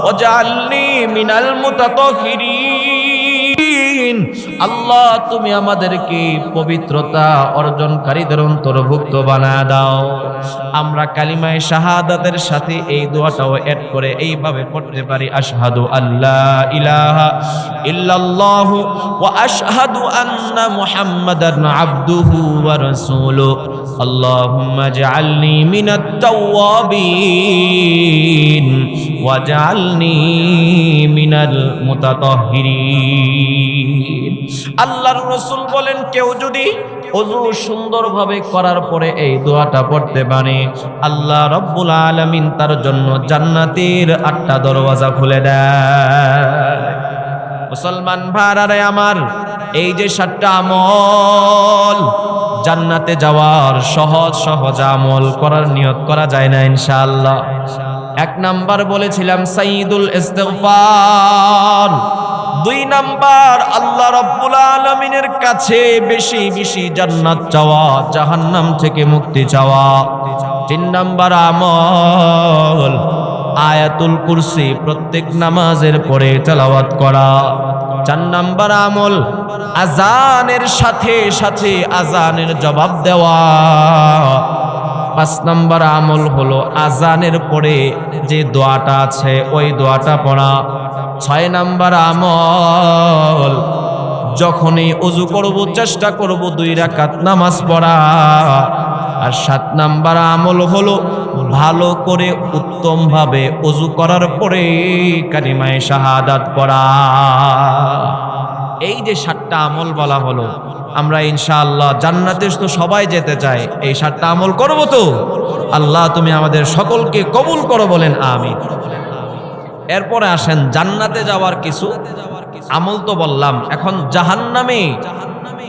A: ওয়াজআলনি মিনাল মুতাতাহহিরিন, আল্লাহ তুমি আমাদেরকে পবিত্রতা অর্জনকারীদের অন্তর্ভুক্ত বানা দাও। আমরা কালিমায়ে শাহাদাতের সাথে এই দোয়াটাও এড করে এইভাবে পড়তে পারি, আশহাদু আল্লা ইলাহা ইল্লাল্লাহু ওয়া আশহাদু আন্না মুহাম্মাদান আবদুহু ওয়া রাসূলুহু। আল্লাহুম্মা জাআলনি মিনাত তাওয়াবিন ওয়াজআলনি মিনাল মুতাতাহহিরিন। আল্লাহর রাসূল বলেন, কেউ যদি ওযু সুন্দরভাবে করার পরে এই দোয়াটা পড়তে পারে, আল্লাহ রাব্বুল আলামিন তার জন্য জান্নাতের 8টা দরওয়াজা খুলে দেয়। মুসলমান ভাইরা আমার, এই যে 7টা আমল, জান্নাতে যাওয়ার সহজ আমল করার নিয়ত করা যায় না ইনশাআল্লাহ। 1 নাম্বার বলেছিলাম সাইয়্যিদুল ইস্তিগফার, 2 নাম্বার আল্লাহ রাব্বুল আলামিনের কাছে বেশি বেশি জান্নাত চাওয়া, জাহান্নাম থেকে মুক্তি চাওয়া। 3 নাম্বার আমল আয়াতুল কুরসি প্রত্যেক নামাজের পরে তেলাওয়াত করা। 4 নাম্বার আমল আযানের সাথে সাথে আযানের জবাব দেওয়া। 5 নাম্বার আমল হলো আযানের পরে যে দোয়াটা আছে ওই দোয়াটা পড়া। 6 নাম্বার আমল যখনই ওযু করব চেষ্টা করব 2 রাকাত নামাজ পড়া। আর 7 নাম্বার আমল হলো ভালো করে উত্তম ভাবে ওযু করার পরে কালিমায়ে শাহাদাত পড়া। এই যে 7টা আমল বলা হলো, আমরা ইনশাআল্লাহ জান্নাতে তো সবাই যেতে চাই, এই 7টা আমল করব তো? আল্লাহ তুমি আমাদের সকলকে কবুল করো, বলেন আমিন। এরপরে আসেন জান্নাতে যাওয়ার কিছু আমল তো বললাম, এখন জাহান্নামে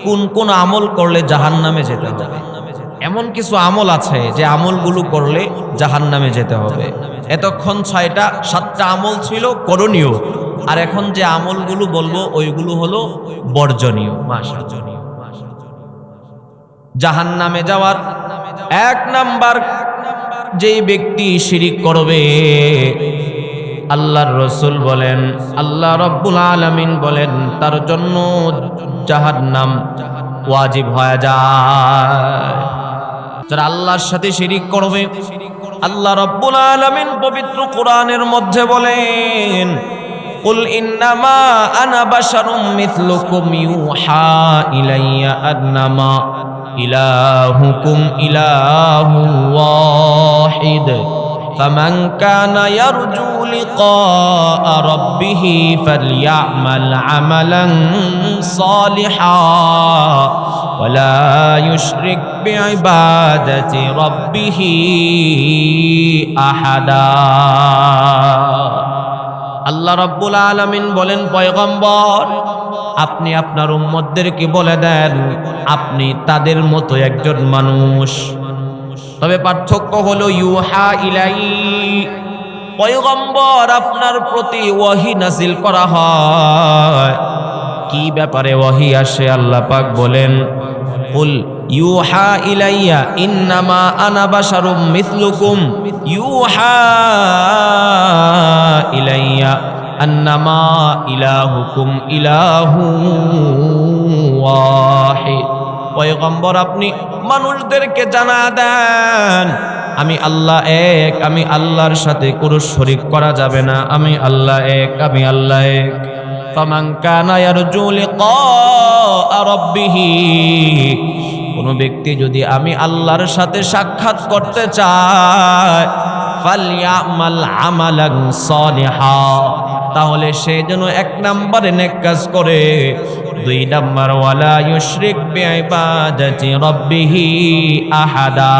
A: কোন কোন আমল করলে জাহান্নামে যেতে হবে? এমন কিছু আমল আছে যে আমলগুলো করলে জাহান্নামে যেতে হবে। এতক্ষণ 6টা 7টা আমল ছিল করণীয়, আর এখন যে আমলগুলো বলবো ওইগুলো হলো বর্জনীয়। মাশাআল্লাহ। জাহান্নামে যাওয়ার 1 নাম্বার যেই ব্যক্তি শিরিক করবে, আল্লাহর রাসূল বলেন, আল্লাহ রাব্বুল আলামিন বলেন, তার জন্য জাহান্নাম ওয়াজিব হয়ে যায়। যারা আল্লাহর সাথে শিরিক করবে, আল্লাহ রাব্বুল আলামিন পবিত্র কোরআনের মধ্যে বলেন, কুল ইন্নামা আনা বাশারুম মিথলুকুম ইউহা ইলাইয়া আন্নামা ইলাহুকুম ইলাহু ওয়াহিদ ফামান কানা ইয়ারজু লিকা রাব্বিহি ফালইআমাল আমালান সালিহা ওয়ালা ইউশরিক বিইবাদাতি রাব্বিহি আহাদা। আল্লাহ রাব্বুল আলামিন বলেন, পয়গম্বর আপনি আপনার উম্মতদেরকে বলে দেন আপনি তাদের মতো একজন মানুষ, তবে পার্থক্য হলো ইউহা ইলাই, পয়গম্বর আপনার প্রতি ওয়াহি নাজিল করা হয়। কি ব্যাপারে ওয়াহি আসে? আল্লাহ পাক বলেন, কুল ইউহা ইলাইয়া ইন্নামা আনা বাশারুম মিথলুকুম ইউহা ইলাইয়া আন্নামা ইলাহুকুম ইলাহু ওয়াহিদ। পয়গম্বর আপনি মানুষদেরকে জানা দেন আমি আল্লাহ এক, আমি আল্লাহর সাথে কোনো শরীক করা যাবে না, আমি আল্লাহ এক, আমি আল্লাহ এক। ফামান কানা ইয়ারজু লিকা রাব্বিহি, কোন ব্যক্তি যদি আমি আল্লাহর সাথে সাক্ষাৎ করতে চায়, ফালইআমাল আমালান সালিহা, তাহলে সে যেন 1 নম্বরে নেক কাজ করে, 2 নম্বর ওয়ালা ইউশরিক বিইবাদাতি রাব্বিহি আহাদা।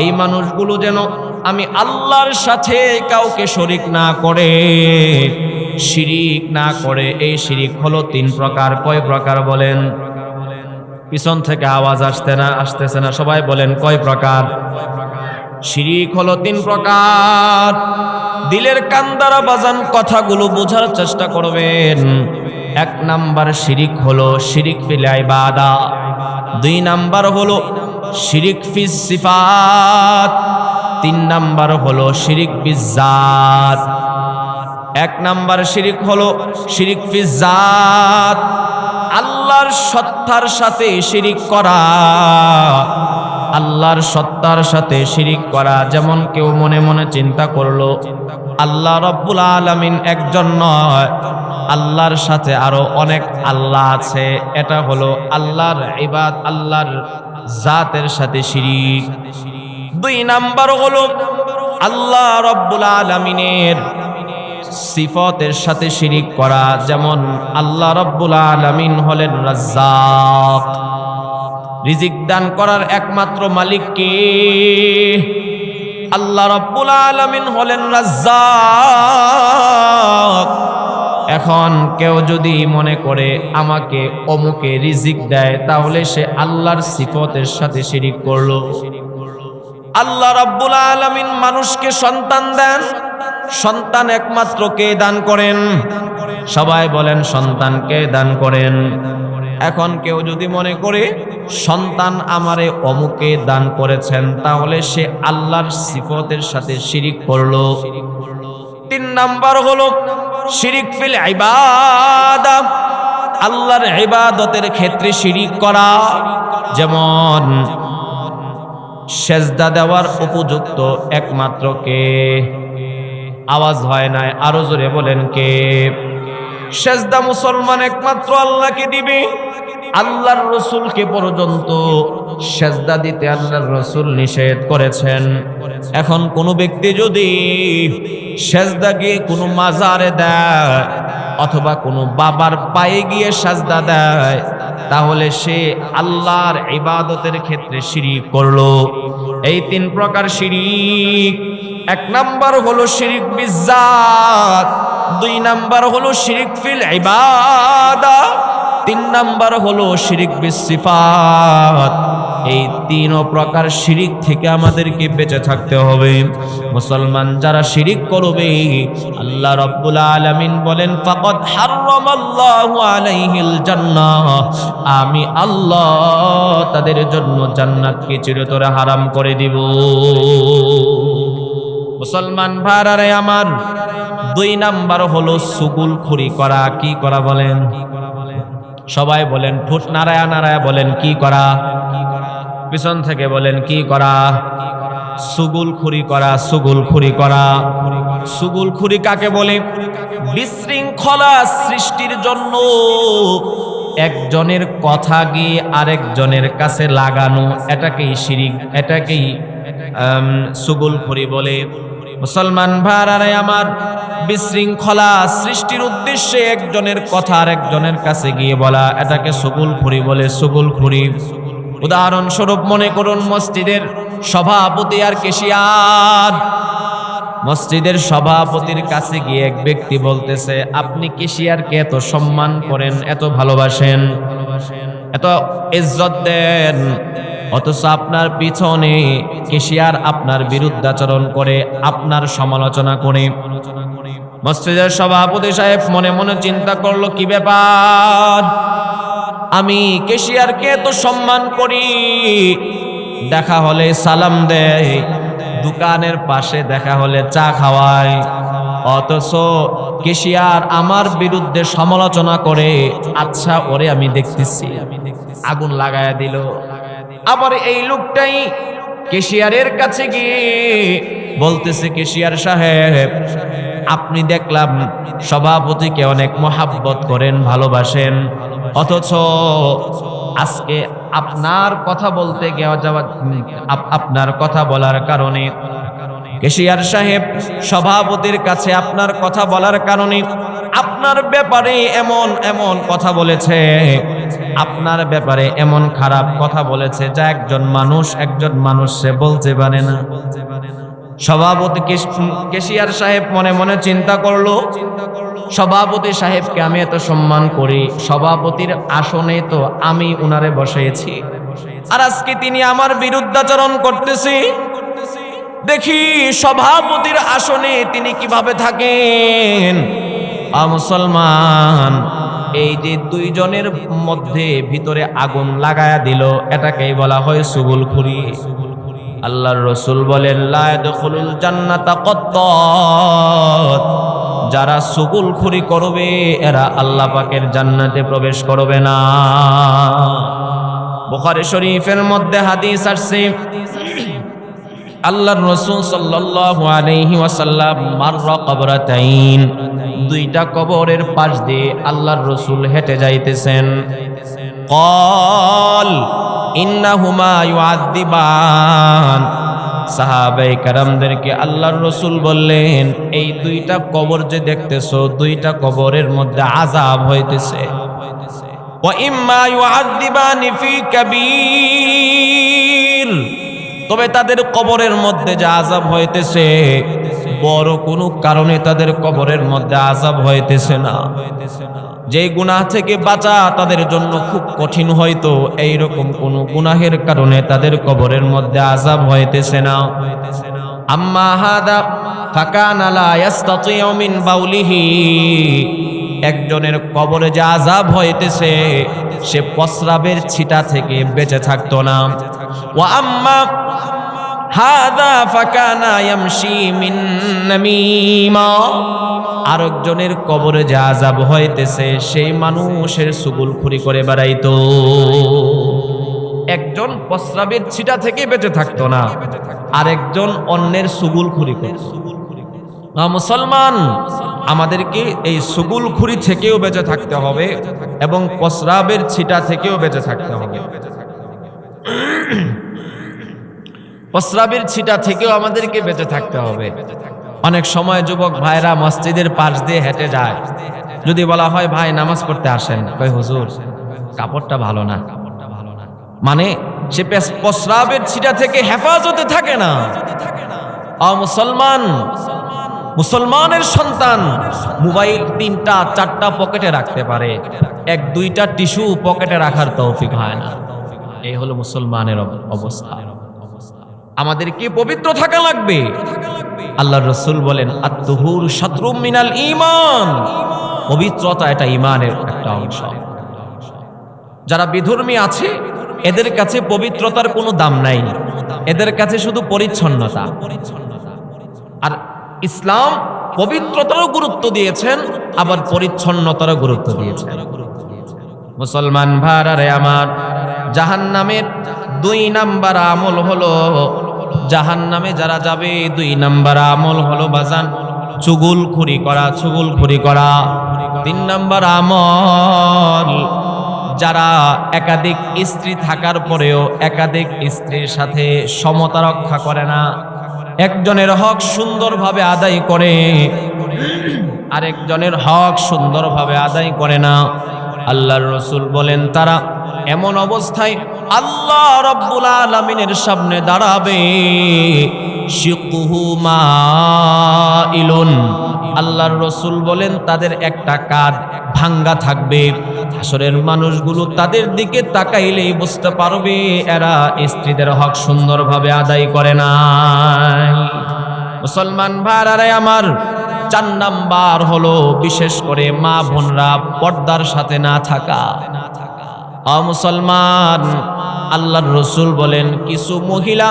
A: এই মানুষগুলো যেন আমি আল্লাহর সাথে কাউকে শরীক না করে, শিরিক না করে। এই শিরিক হলো 3 প্রকার। কয় প্রকার বলেন? পিছন থেকে আওয়াজ আসতেছে না, সবাই বলেন কয় প্রকার? শিরিক হলো 3 প্রকার। দিলের কান দ্বারা বাজান কথাগুলো বোঝার চেষ্টা করবেন। 1 নাম্বার শিরিক হলো শিরিক ফিল ইবাদা, 2 নাম্বার হলো শিরিক ফিস সিফাত, 3 নাম্বার হলো শিরিক বিজ জাত। 1 নাম্বার শিরিক হলো শিরিক ফিজ জাত, আল্লাহর সত্তার সাথে শিরিক করা, আল্লাহর সত্তার সাথে শিরিক করা। যেমন কেউ মনে মনে চিন্তা করলো আল্লাহ রাব্বুল আলামিন একজন নয়, আল্লাহর সাথে আরো অনেক আল্লাহ আছে, এটা হলো আল্লাহর ইবাদ, আল্লাহর জাতের সাথে শিরিক। 2 নাম্বার হলো আল্লাহ রাব্বুল আলামিনের সিফাতের সাথে শিরিক করা। যেমন আল্লাহ রাব্বুল আলামিন হলেন রাজ্জাক, রিজিক দান করার একমাত্র মালিক কে? আল্লাহ রাব্বুল আলামিন হলেন রাজ্জাক। এখন কেউ যদি মনে করে আমাকে অমুকে রিজিক দেয়, তাহলে সে আল্লাহর সিফাতের সাথে শিরিক করলো। আল্লাহ রাব্বুল আলামিন মানুষকে সন্তান দেন, সন্তান একমাত্র কে দান করেন? সবাই বলেন সন্তানকে দান করেন। এখন কেউ যদি মনে করে সন্তান আমারে অমুকে দান করেছেন, তাহলে সে আল্লাহর সিফাতের সাথে শিরিক করলো। 3 নাম্বার হলো শিরিক ফিল ইবাদা, আল্লাহর ইবাদতের ক্ষেত্রে শিরিক করা। যেমন সেজদা দেওয়ার উপযুক্ত একমাত্র কে? আওয়াজ হয় নাই, আরো জোরে বলেন কে? সেজদা মুসলমান একমাত্র আল্লাহকে দিবে। আল্লাহর রাসূলকে পর্যন্ত সেজদা দিতে আল্লাহর রাসূল নিষেধ করেছেন। এখন কোন ব্যক্তি যদি সেজদা গিয়ে কোনো মাজারে দেয় অথবা কোনো বাবার পায়ে গিয়ে সেজদা দেয়, তাহলে সে আল্লাহর ইবাদতের ক্ষেত্রে শিরিক করলো। এই 3 প্রকার শিরিক। 1 নাম্বার হলো শিরিক বিজ জাত, দুই নাম্বার হলো শিরিক ফিল ইবাদা, তিন নাম্বার হলো শিরিক বিস সিফাত। এই তিন প্রকার শিরিক থেকে আমাদেরকে বেঁচে থাকতে হবে। মুসলমান যারা শিরিক করবে, আল্লাহ রাব্বুল আলামিন বলেন ফাকাদ হারামাল্লাহু আলাইহিল জান্নাহ, আমি আল্লাহ তাদের জন্য জান্নাতকে চিরতরে হারাম করে দিব। মুসলমান ভাইরা আমার, দুই নাম্বার হলো সুগুলখুরি করা। কি করা বলেন? সবাই বলেন, ঠোঁট নাড়ায়া নাড়ায়া বলেন কি করা, পিছন থেকে বলেন কি করা? সুগুলখুরি করা। সুগুলখুরি করা, সুগুলখুরি কাকে বলে? বিশৃঙ্খলা সৃষ্টির জন্য একজনের কথা গিয়ে আরেকজনের কাছে লাগানো, এটাকেই শিরিক, এটাকেই সুগুলখুরি বলে। মুসলমান ভাইরা আমার, বিশৃঙ্খলা সৃষ্টির উদ্দেশ্যে একজনের কথা আরেকজনের কাছে গিয়ে বলা, এটাকে সুগুলখুরি বলে। সুগুলখুরি উদাহরণস্বরূপ মনে করুন, মসজিদের সভাপতি আর কেশিয়ার। মসজিদের সভাপতির কাছে গিয়ে এক ব্যক্তি বলতেছে, আপনি কেশিয়ারকে এত সম্মান করেন, এত ভালোবাসেন, এত ইজ্জত দেন, অথচ আপনার পিছনে কেশিয়ার আপনার বিরুদ্ধাচরণ করে, আপনার সমালোচনা করে। মসজিদের সভাপতি সাহেব মনে মনে চিন্তা করলো, কি ব্যাপার, আমি কেশিয়ারকে তো সম্মান করি, দেখা হলে সালাম দেয়, দোকানের পাশে দেখা হলে চা খাওয়ায়, অথচ কেশিয়ার আমার বিরুদ্ধে সমালোচনা করে, আচ্ছা ওরে আমি দেখতেছি, আগুন লাগায়া দিল। আবার এই লোকটাই কেশিয়ারের কাছে গিয়ে বলতেছে, কেশিয়ার সাহেব, আপনি দেখলাম সভাপতিকে অনেক মহাব্বত করেন, ভালোবাসেন, অথচ আজকে আপনার কথা বলতে গিয়ে আপনার কথা বলার কারণে কেশিয়ার সাহেব সভাপতির কাছে আপনার কথা বলার কারণে আপনার ব্যাপারে এমন এমন কথা বলেছে, আপনার ব্যাপারে এমন খারাপ কথা বলেছে যা একজন মানুষ সে বলতে পারে না। সভাপতি কেশিয়ার সাহেব মনে মনে চিন্তা করলো, সভাপতি সাহেবকে আমি এত সম্মান করি, সভাপতির আসনে তো আমি উনারে বসিয়েছি, আর আজকে তিনি আমার বিরুদ্ধাচরণ করতেছি, দেখি সভাপতির আসনে তিনি কিভাবে থাকেন। মুসলমান, এই যে দুইজনের মধ্যে ভিতরে আগুন লাগায়া দিল, এটাকেই বলা হয় সুগুলখুরি। আল্লাহর রাসূল বলেন, লা ইয়াদখুলুল জান্নাতা কাত্তাত, যারা সুগুলখুরি করবে এরা আল্লাহ পাকের জান্নাতে প্রবেশ করবে না। বুখারী শরীফের মধ্যে হাদিস আসছে, আল্লাহর রাসূল সাল্লাল্লাহু আলাইহি ওয়াসাল্লাম মাররা কবরাতাইন, দুইটা কবরের পাশ দিয়ে আল্লাহর রাসূল হেঁটে যাইতেছেন। ক্বাল ইন্নাহুমা ইউআযিবান, সাহাবায়ে কেরামদেরকে আল্লাহর রাসূল বললেন, এই দুইটা কবর যে দেখতেছো, দুইটা কবরের মধ্যে আযাব হইতেছে। ওয়া ইম্মা ইউআযিবানি ফি কাবীর, তবে তাদের কবরের মধ্যে যে আযাব হইতেছে, বড় কোনো কারণে তাদের কবরের মধ্যে আযাব হইতেছে না। যে গুনাহ থেকে বাঁচা তাদের জন্য খুব কঠিন হয়তো, এইরকম কোন গুনাহের কারণে তাদের কবরের মধ্যে আযাব হইতেছে না। আম্মা হাদা ফাকানা লা ইস্তাতিউ মিন বাউলিহি, একজনের কবরে যে আযাব হইতেছে, সে প্রস্রাবের ছিটা থেকে বেঁচে থাকতো না। ওয়া আম্মা হাদা ফাকানা ইয়ামশি মিন নামিমা, আরেকজনের কবরে যে আযাব হইতেছে, সেই মানুষের সুগুলখুরি করে বেড়াইতো। একজন প্রস্রাবের ছিটা থেকে বেঁচে থাকতো না, আরেকজন অন্যের সুগুলখুরি করত। মুসলমান, আমাদেরকে এই সুগুলখুরি থেকেও বেঁচে থাকতে হবে এবং প্রস্রাবের ছিটা থেকেও বেঁচে থাকতে হবে। প্রস্রাবের ছিটা থেকেও আমাদেরকে বেঁচে থাকতে হবে। অনেক সময় যুবক ভাইরা মসজিদের পাশ দিয়ে হেঁটে যায়, যদি বলা হয় ভাই নামাজ পড়তে আসেন, কয় হুজুর কাপড়টা ভালো না, মানে সে প্রস্রাবের ছিটা থেকে হেফাজতে থাকে না। মুসলমান, মুসলমানের সন্তান মোবাইল 3টা 4টা পকেটে রাখতে পারে, 1-2টা টিস্যু পকেটে রাখার তৌফিক হয় না। এই হলো মুসলমানের অবস্থা। আমাদেরকে পবিত্র থাকা লাগবে। আল্লাহর রাসূল বলেন আত-তুহুর শাতরুম মিনাল ঈমান, পবিত্রতা এটা ঈমানের একটা অংশ। যারা বিধর্মী আছে এদের কাছে পবিত্রতার কোনো দাম নাই, এদের কাছে শুধু পরিচ্ছন্নতা। আর ইসলাম পবিত্রতারও গুরুত্ব দিয়েছেন, আবার পরিচ্ছন্নতারও গুরুত্ব দিয়েছেন। মুসলমান ভাইরা আমার, জাহান্নামের 2 নাম্বার আমল হলো, জাহান্নামে যারা যাবে 2 নাম্বার আমল হলো বাজান চুগলখুরি করা, চুগলখুরি করা। 3 নাম্বার আমল, যারা একাধিক স্ত্রী থাকার পরেও একাধিক স্ত্রীর সাথে সমতা রক্ষা করে না, একজনের হক সুন্দরভাবে আদায় করে আরেকজনের হক সুন্দরভাবে আদায় করে না। আল্লাহর রাসূল বলেন তারা এমন অবস্থায় আল্লাহ রাব্বুল আলামিনের সামনে দাঁড়াবে, শিকুহু মাইলুন, আল্লাহর রাসূল বলেন তাদের একটা কাঁধ ভাঙ্গা থাকবে। হাসরের মানুষগুলো তাদের দিকে তাকাইলেই বুঝতে পারবে এরা স্ত্রীদের হক সুন্দরভাবে আদায় করে নাই। মুসলমান ভাইরা আমার, 4 নাম্বার হলো বিশেষ করে মা বোনরা পর্দার সাথে না থাকা। মুসলমান, আল্লাহর রাসূল বলেন কিছু মহিলা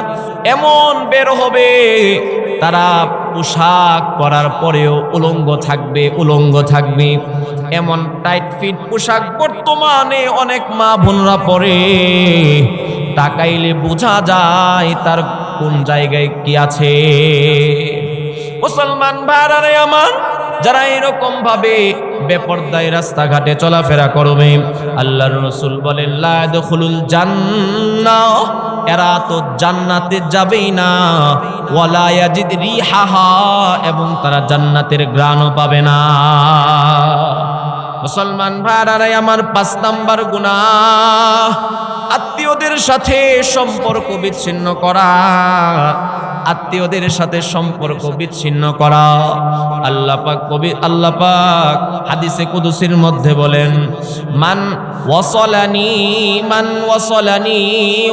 A: এমন বের হবে তারা পোশাক পরার পরেও উলঙ্গ থাকবে, উলঙ্গ থাকবে। এমন টাইট ফিট পোশাক বর্তমানে অনেক মা বোনরা পরে, তাকাইলে বোঝা যায় তার কোন জায়গায় কি আছে। মুসলমান ভাইরা আমার, যারা এরকম ভাবে বেপরদায় রাস্তাঘাটে চলাফেরা করবে, আল্লাহর রাসূল বলেন লা ইয়াদখুলুল জান্নাহ, এরা তো জান্নাতে যাবেই না, ওয়ালা ইয়াজিদ রিহাহা, এবং তারা জান্নাতের ঘ্রাণও পাবে না। মুসলমান ভাইরা আমার, 5 নাম্বার গুনাহ আত্মীয়দের সাথে সম্পর্ক বিচ্ছিন্ন করা, আত্মীয়দের সাথে সম্পর্ক বিচ্ছিন্ন করা। আল্লাহ পাক হাদিসে কুদসির মধ্যে বলেন মান ওয়াসালানি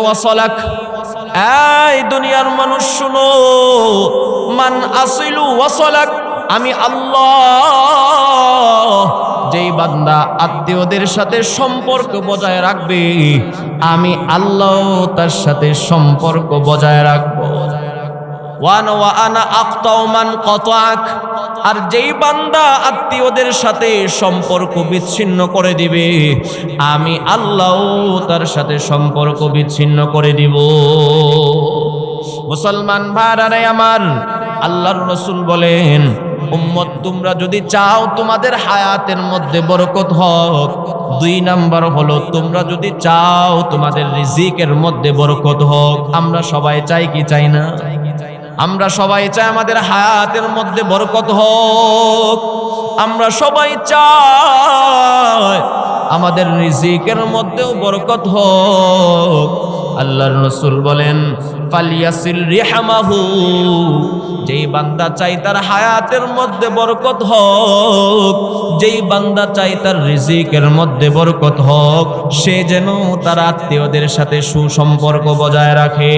A: ওয়াসালাক। এই দুনিয়ার মানুষ শুনো, মান আসিলু ওয়াসালাক, আমি আল্লাহ যেই বান্দা আত্মীয়দের সাথে সম্পর্ক বজায় রাখবে, আমি আল্লাহ তার সাথে সম্পর্ক বজায় রাখবো। ওয়া আনা আক্তাউ মান কাতাক, আর যেই বান্দা আত্মীয়দের সাথে সম্পর্ক বিচ্ছিন্ন করে দিবে, আমি আল্লাহ তার সাথে সম্পর্ক বিচ্ছিন্ন করে দিব। মুসলমান ভাইরা আমার, আল্লাহর রাসূল বলেন উম্মত তোমরা যদি চাও তোমাদের হায়াতের মধ্যে বরকত হোক, 2 নাম্বার হলো তোমরা যদি চাও তোমাদের রিজিকের মধ্যে বরকত হোক। আমরা সবাই চাই কি চাই না? আমরা সবাই চাই আমাদের হায়াতের মধ্যে বরকত হোক। আমরা সবাই চাই আমাদের রিজিকের মধ্যেও বরকত হোক। আল্লাহর রাসূল বলেন ফালিয়াসিল রিহমাহু, যেই বান্দা চাই তার হায়াতের মধ্যে বরকত হোক, যেই বান্দা চাই তার রিজিকের মধ্যে বরকত হোক, সে যেন তার আত্মীয়দের সাথে সুসম্পর্ক বজায় রাখে।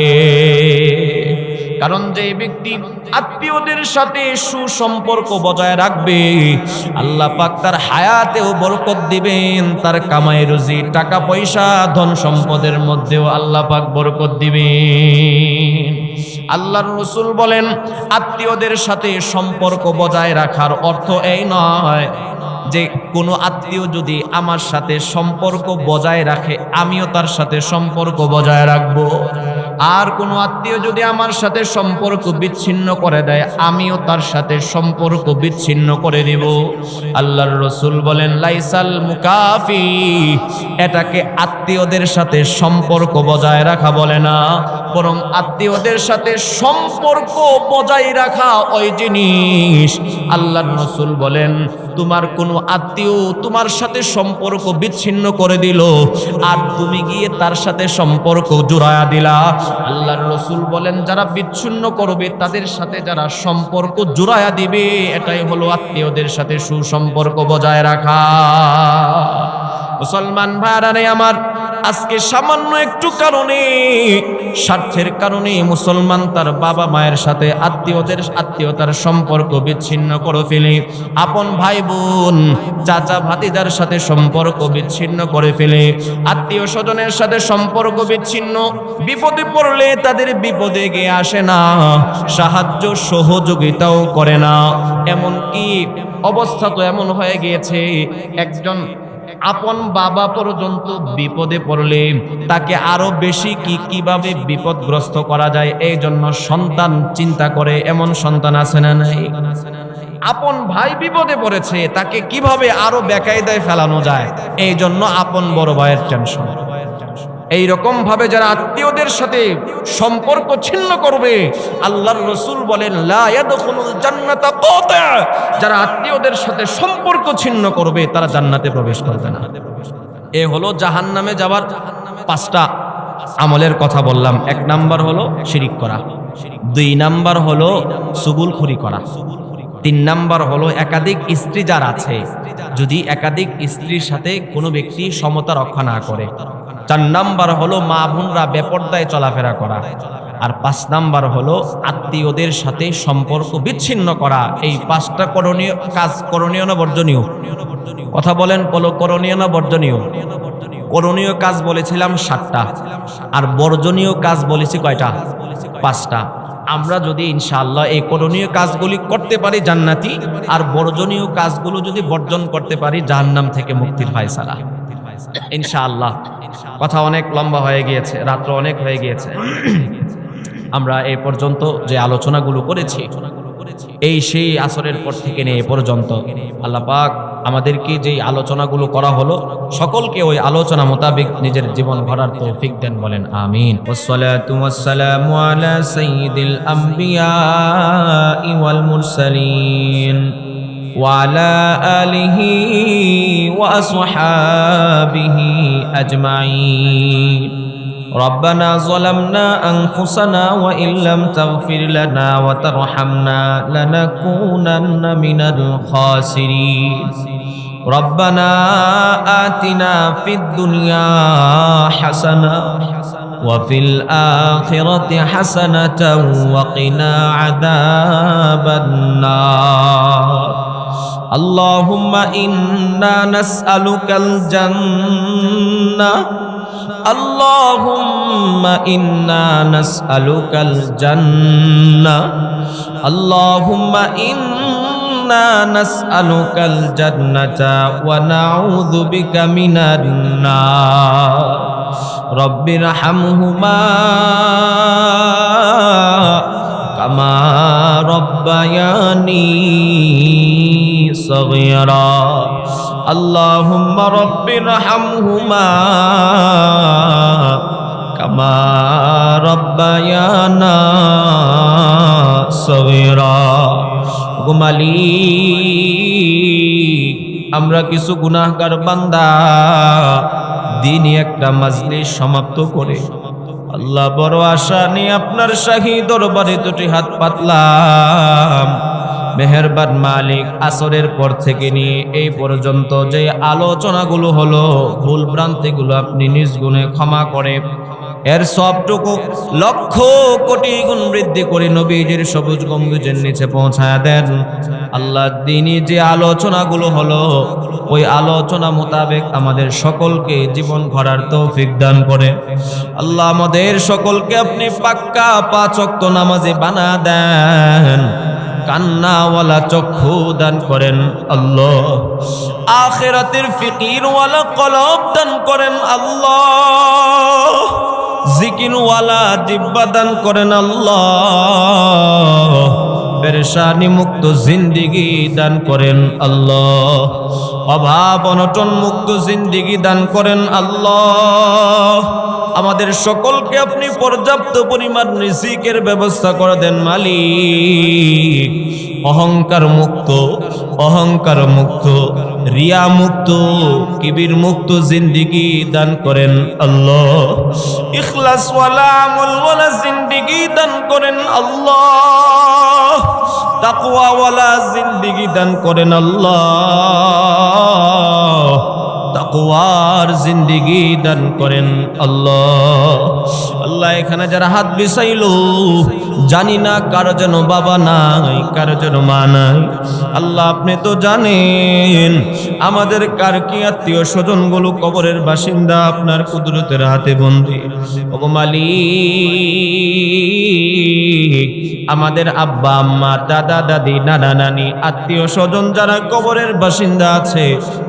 A: কারণ যে ব্যক্তি আত্মীয়দের সাথে সুসম্পর্ক বজায় রাখবে, আল্লাহ পাক তার হায়াতেও বরকত দিবেন, তার কামাই রুজি টাকা পয়সা ধন সম্পদের মধ্যেও আল্লাহ পাক বরকত দিবেন। আল্লাহর রাসূল বলেন আত্মীয়দের সাথে সম্পর্ক বজায় রাখার অর্থ এই নয় যে কোনো আত্মীয় যদি আমার সাথে সম্পর্ক বজায় রাখে আমিও তার সাথে সম্পর্ক বজায় রাখবো, আর কোনো আত্মীয় যদি আমার সাথে সম্পর্ক বিচ্ছিন্ন করে দেয় আমিও তার সাথে সম্পর্ক বিচ্ছিন্ন করে দিব। আল্লাহর রাসূল বলেন লাইসাল মুকাফি, এটাকে আত্মীয়দের সাথে সম্পর্ক বজায় রাখা বলে না, বরং আত্মীয়দের সাথে সম্পর্ক বজায় রাখা ওই জিনিস। আল্লাহর রাসূল বলেন, তোমার কোনো আত্মীয় তোমার সাথে সম্পর্ক বিচ্ছিন্ন করে দিল আর তুমি গিয়ে তার সাথে সম্পর্ক জোড়ায়া দিলা, আল্লাহর রাসূল বলেন যারা বিচ্ছিন্ন করবে তাদের সাথে যারা সম্পর্ক জোড়ায়া দিবে, এটাই হলো আত্মীয়দের সাথে সুসম্পর্ক বজায় রাখা। মুসলমান ভাইরা আমার, আজকে সামান্য একটু কারণে, স্বার্থের কারণে মুসলমান তার বাবা মায়ের সাথে আত্মীয়তার সম্পর্ক বিচ্ছিন্ন করে ফেলে, আপন ভাই বোন চাচা ভাতিজার সাথে সম্পর্ক বিচ্ছিন্ন করে ফেলে, আত্মীয় স্বজনের সাথে সম্পর্ক বিচ্ছিন্ন, বিপদে পড়লে তাদের বিপদে গিয়ে আসে না, সাহায্য সহযোগিতাও করে না। এমনকি অবস্থা তো এমন হয়ে গিয়েছে, একজন আপন বাবা পর্যন্ত বিপদে পড়লে তাকে আরো বেশি কিভাবে বিপদগ্রস্ত করা যায় এই জন্য সন্তান চিন্তা করে। এমন সন্তান আছে না নাই? আপন ভাই বিপদে পড়েছে, তাকে কিভাবে আরো বেকায়দায় ফেলানো যায় এই জন্য আপন বড় ভাইয়ের টেনশন। এইরকম ভাবে যারা আত্মীয়দের সাথে সম্পর্ক ছিন্ন করবে, আল্লাহর রাসূল বলেন লা ইয়াদখুলুল জান্নাতা কাতা, যারা আত্মীয়দের সাথে সম্পর্ক ছিন্ন করবে তারা জান্নাতে প্রবেশ করবে না। এ হলো জাহান্নামে যাওয়ার 5টা আমলের কথা বললাম। 1 নাম্বার হলো শিরিক করা, 2 নাম্বার হলো চুগলখড়ি করা, 3 নাম্বার হলো একাধিক স্ত্রী যার আছে, যদি একাধিক স্ত্রীর সাথে কোনো ব্যক্তি সমতা রক্ষা না করে, 4 নাম্বার হলো মা বোনরা বেপরদায় চলাফেরা করা, আর 5 নাম্বার হলো আত্মীয়দের সাথে সম্পর্ক বিচ্ছিন্ন করা। এই 5টা করণীয় কাজ, করণীয় না বর্জনীয়? কথা বলেন, করণীয় না বর্জনীয়? করণীয় কাজ বলেছিলাম 7টা, আর বর্জনীয় কাজ বলেছি কয়টা? 5টা। আমরা যদি ইনশাআল্লাহ এই করণীয় কাজগুলি করতে পারি জান্নাতি, আর বর্জনীয় কাজগুলো যদি বর্জন করতে পারি জাহান্নাম থেকে মুক্তির ফয়সালা ইনশাআল্লাহ। কথা অনেক লম্বা হয়ে গিয়েছে, রাত্র অনেক হয়ে গিয়েছে। আমরা এই পর্যন্ত যে আলোচনাগুলো করেছি, এই সেই আসরের পর থেকে নিয়ে এ পর্যন্ত আল্লাহ পাক আমাদেরকে যেই আলোচনাগুলো করা হলো সকলকে ওই আলোচনা মোতাবেক নিজের জীবন গড়ার তৌফিক দেন, বলেন আমিন। ওয়াসসালাতু ওয়াসসালামু আলা সাইয়্যিদিল আমবিয়া ওয়াল মুরসালিন ওয়া আলা আলিহি ওয়া আসহাবিহি আজমাইন। ربنا ظلمنا أنفسنا وإن لم تغفر لنا وترحمنا لنكونن من الخاسرين. ربنا آتنا في الدنيا حسنة وفي الآخرة حسنة وقنا عذاب النار. اللهم إنا نسألك الجنة، اللهم إنا نسألك الجنة، اللهم إنا نسألك الجنة ونعوذ بك من النار. رب ارحمهما كما ربياني صغيرا. اللهم رب ارحمهما كما ربيانا صغيرا. মালিক, আমরা কিছু গুনাহগার বান্দা দিনই একটা মাজলিস সমাপ্ত করে আল্লাহ বড় আশা নিয়ে আপনার শাহী দরবারে দুটি হাত পাতলাম। মেহেরবান মালিক, আসরের পর থেকে নিয়ে এই পর্যন্ত যে আলোচনাগুলো হলো, ভুল ভ্রান্তিগুলো আপনি নিজ গুণে ক্ষমা করে এর সবটুকু লক্ষ কোটি গুণ বৃদ্ধি করে নবীজির সবুজ গম্বুজের নিচে পৌঁছায়া দেন। আল্লাহ দ্বীনি যে আলোচনাগুলো হলো ওই আলোচনা মোতাবেক আমাদের সকলকে জীবন গড়ার তৌফিক দান করে। আল্লাহ আমাদের সকলকে আপনি পাক্কা 5 ওয়াক্ত নামাজি বানা দেন, কান্নাওয়ালা চক্ষু দান করেন আল্লাহ, আখিরাতের ফিকিরওয়ালা কলব দান করেন আল্লাহ, জিকিরওয়ালা জিহ্বা দান করেন আল্লাহ, পেরেশানি মুক্ত জিন্দেগি দান করেন আল্লাহ, অভাব অনটন মুক্ত জিন্দেগি দান করেন আল্লাহ। আমাদের সকলকে আপনি পর্যাপ্ত পরিমাণ রিজিকের ব্যবস্থা করে দেন মালিক। অহংকার মুক্ত, রিয়া মুক্ত, কিবির মুক্ত জিন্দেগি দান করেন আল্লাহ। ইখলাস ওয়ালা আমল ওয়ালা জিন্দেগি দান করেন আল্লাহ। তাকওয়া ওয়ালা জিন্দেগি দান করেন আল্লাহ। তাকওয়ার জিন্দেগি দান করেন আল্লাহ। আল্লাহ এখানে যারা হাত বিছাইলো, জানি না কারো যেন বাবা নাই, কারো যেন মা নাই। আল্লাহ আপনি তো জানেন আমাদের কার কি আত্মীয় স্বজন গুলো কবরের বাসিন্দা, আপনার কুদরতের হাতে বন্দী। ওগো মালিক, আমাদের আব্বা আম্মা, দাদা দাদি, নানা নানি, আত্মীয় স্বজন যারা কবরের বাসিন্দা আছে,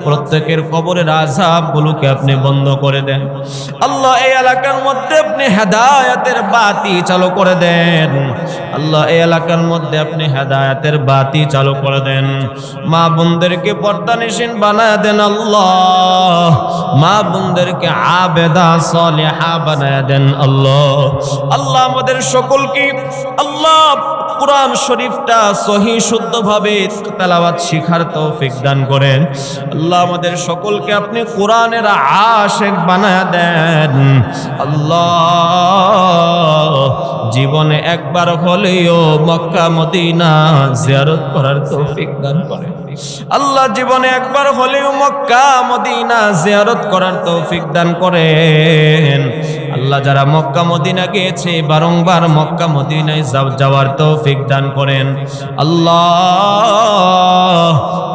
A: প্রত্যেকের কবরের আযাব গুলোকে আপনি বন্ধ করে দেন আল্লাহ। এই এলাকার মধ্যে আপনি হেদায়েতের বাতি চালু করে দেন আল্লাহ। এই এলাকার মধ্যে আপনি হেদায়েতের বাতি চালু করে দেন। মা বোনদেরকে পর্দানিশীন বানায় দেন আল্লাহ। মা বোনদেরকে আবেদা সালেহা বানায় দেন আল্লাহ। আল্লাহ আমাদের সকলকে আল্লাহ কুরআন শরীফটা সহি শুদ্ধভাবে তেলাওয়াত শিখার তৌফিক দান করেন আল্লাহ। আমাদের সকলকে আপনি কোরআনের আশিক বানায়া দেন আল্লাহ। জীবনে একবার হলেও মক্কা মদিনা জিয়ারত করার তৌফিক দান করেন আল্লাহ। জীবনে একবার হলেও মক্কা মদিনা জিয়ারত করার তৌফিক দান করেন আল্লাহ। যারা মক্কা মদিনা গিয়েছে বারংবার মক্কা মদিনায় যাওয়ার তৌফিক দান করেন আল্লাহ।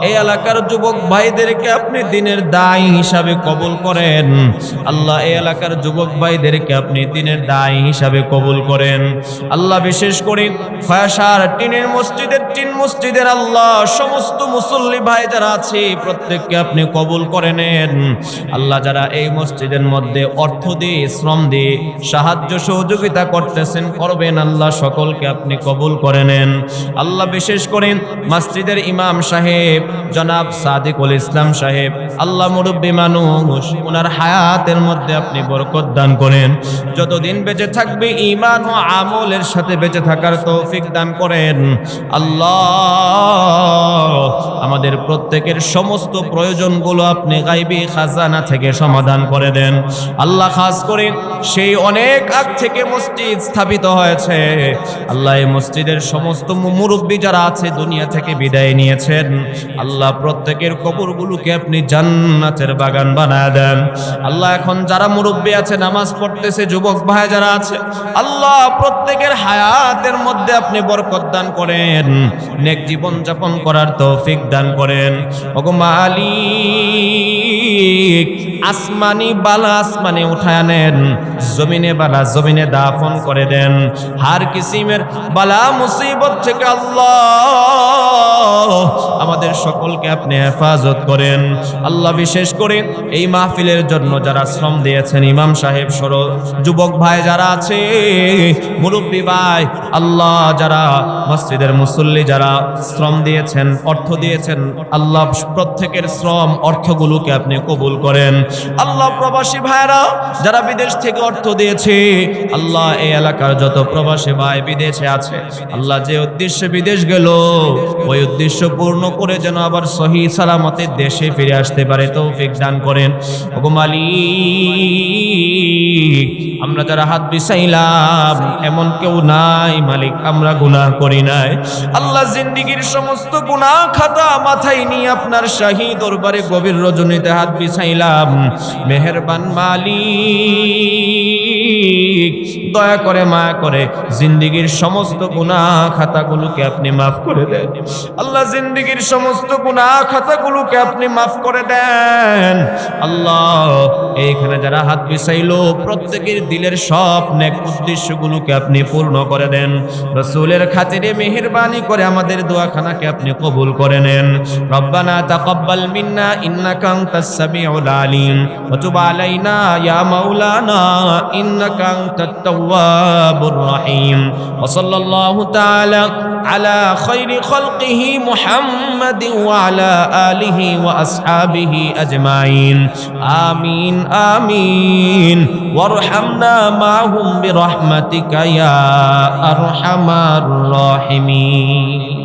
A: এই এলাকার যুবক ভাইদেরকে আপনি দ্বীনের দায়ী হিসাবে কবুল করেন আল্লাহ। এই এলাকার যুবক ভাইদেরকে আপনি দ্বীনের দায়ী হিসাবে কবুল করেন আল্লাহ। বিশেষ করে ফয়াসার টিনের মসজিদের আল্লাহ সমস্ত মুসল্লি ভাই যারা আছে প্রত্যেককে আপনি কবুল করে নেন আল্লাহ। যারা এই মসজিদের মধ্যে অর্থ দিয়ে, শ্রম দিয়ে সাহায্য সহযোগিতা করতেছেন, করবেন আল্লাহ, সকলকে আপনি কবুল করে নেন আল্লাহ। বিশেষ করে মসজিদের ইমাম সাহেব জনাব সাদিকুল ইসলাম সাহেব আল্লাহ, মুরব্বী মানুষ, ওনার হায়াতের মধ্যে আপনি বরকত দান করেন। যতদিন বেঁচে থাকবে ঈমান ও আমলের সাথে বেঁচে থাকার তৌফিক দান করেন আল্লাহ। আমাদের প্রত্যেকের সমস্ত প্রয়োজনগুলো আপনি গায়বী খাজানা থেকে সমাধান করে দেন আল্লাহ। খাস করে সেই অনেক আগ থেকে মসজিদ স্থাপিত হয়েছে আল্লাহ, এই মসজিদের সমস্ত মুরব্বী যারা আছে দুনিয়া থেকে বিদায় নিয়েছেন আল্লাহ, প্রত্যেকের কবরগুলোকে আপনি জান্নাতের বাগান বানায় দেন আল্লাহ। এখন যারা মুরব্বী আছে, নামাজ পড়তেছে, যুবক ভাই যারা আছে আল্লাহ, প্রত্যেকের হায়াতের মধ্যে আপনি বরকত দান করেন, নেক জীবন যাপন করার তৌফিক দান করেন ওগো মালিক। আসমানি বালা আসমানে উঠায় নেন, জমিনে বালা জমিনে দাফন করে দেন। হার কিসিমের বালা মুসিবত থেকে আল্লাহ আমাদের সকলকে আপনি হেফাজত করেন আল্লাহ। বিশেষ করে এই মাহফিলের জন্য যারা শ্রম দিয়েছেন, ইমাম সাহেব সহ যুবক ভাই যারা আছে, মুরব্বী ভাই আল্লাহ, যারা মসজিদের মুসল্লি যারা শ্রম দিয়েছেন, অর্থ দিয়েছেন আল্লাহ, প্রত্যেকের শ্রম অর্থগুলোকে আপনি কবুল করেন আল্লাহ। প্রবাসী ভাইরা যারা বিদেশ থেকে অর্থ দিয়েছে আল্লাহ, এই এলাকার যত প্রবাসী ভাই বিদেশে আছে আল্লাহ, যে উদ্দেশ্যে বিদেশ গেল ওই উদ্দেশ্য পূর্ণ করে যেন আবার সহি সালামতে দেশে ফিরে আসতে পারে তৌফিক দান করেন ওগো মালিক। আমরা যারা হাত বিছাইলাম এমন কেউ নাই মালিক, আমরা গুনাহ করি নাই আল্লাহ। জিন্দেগীর সমস্ত গুনাহ খাতা মাথায় নিয়ে আপনার শাহী দরবারে গভীর রজনীতে হাত বিছাইলাম। মেহেরবান মালিক, দয়া করে মায়া করে জিন্দেগীর সমস্ত গুনাহ খাতাগুলোকে আপনি মাফ করে দেন আল্লাহ। জিন্দেগীর সমস্ত গুনাহ খাতাগুলোকে আপনি মাফ করে দেন আল্লাহ। এইখানে যারা হাত বিছাইলো প্রত্যেকের দিলের সব নেক উদ্দেশ্যগুলোকে আপনি পূর্ণ করে দেন। রাসূলের খাতিরে মেহেরবানি করে আমাদের দোয়াখানাকে আপনি কবুল করে নেন। রব্বানা তাকাব্বাল মিন্না ইন্নাকা আনতাস সামিউল আলিম ওয়া তুব আলাইনা ইয়া মাওলানা ইন্নাকা আনতাত التواب الرحيم وصلى الله تعالى على خير خلقه محمد وعلى آله وأصحابه أجمعين آمين آمين وارحمنا معهم برحمتك يا أرحم الراحمين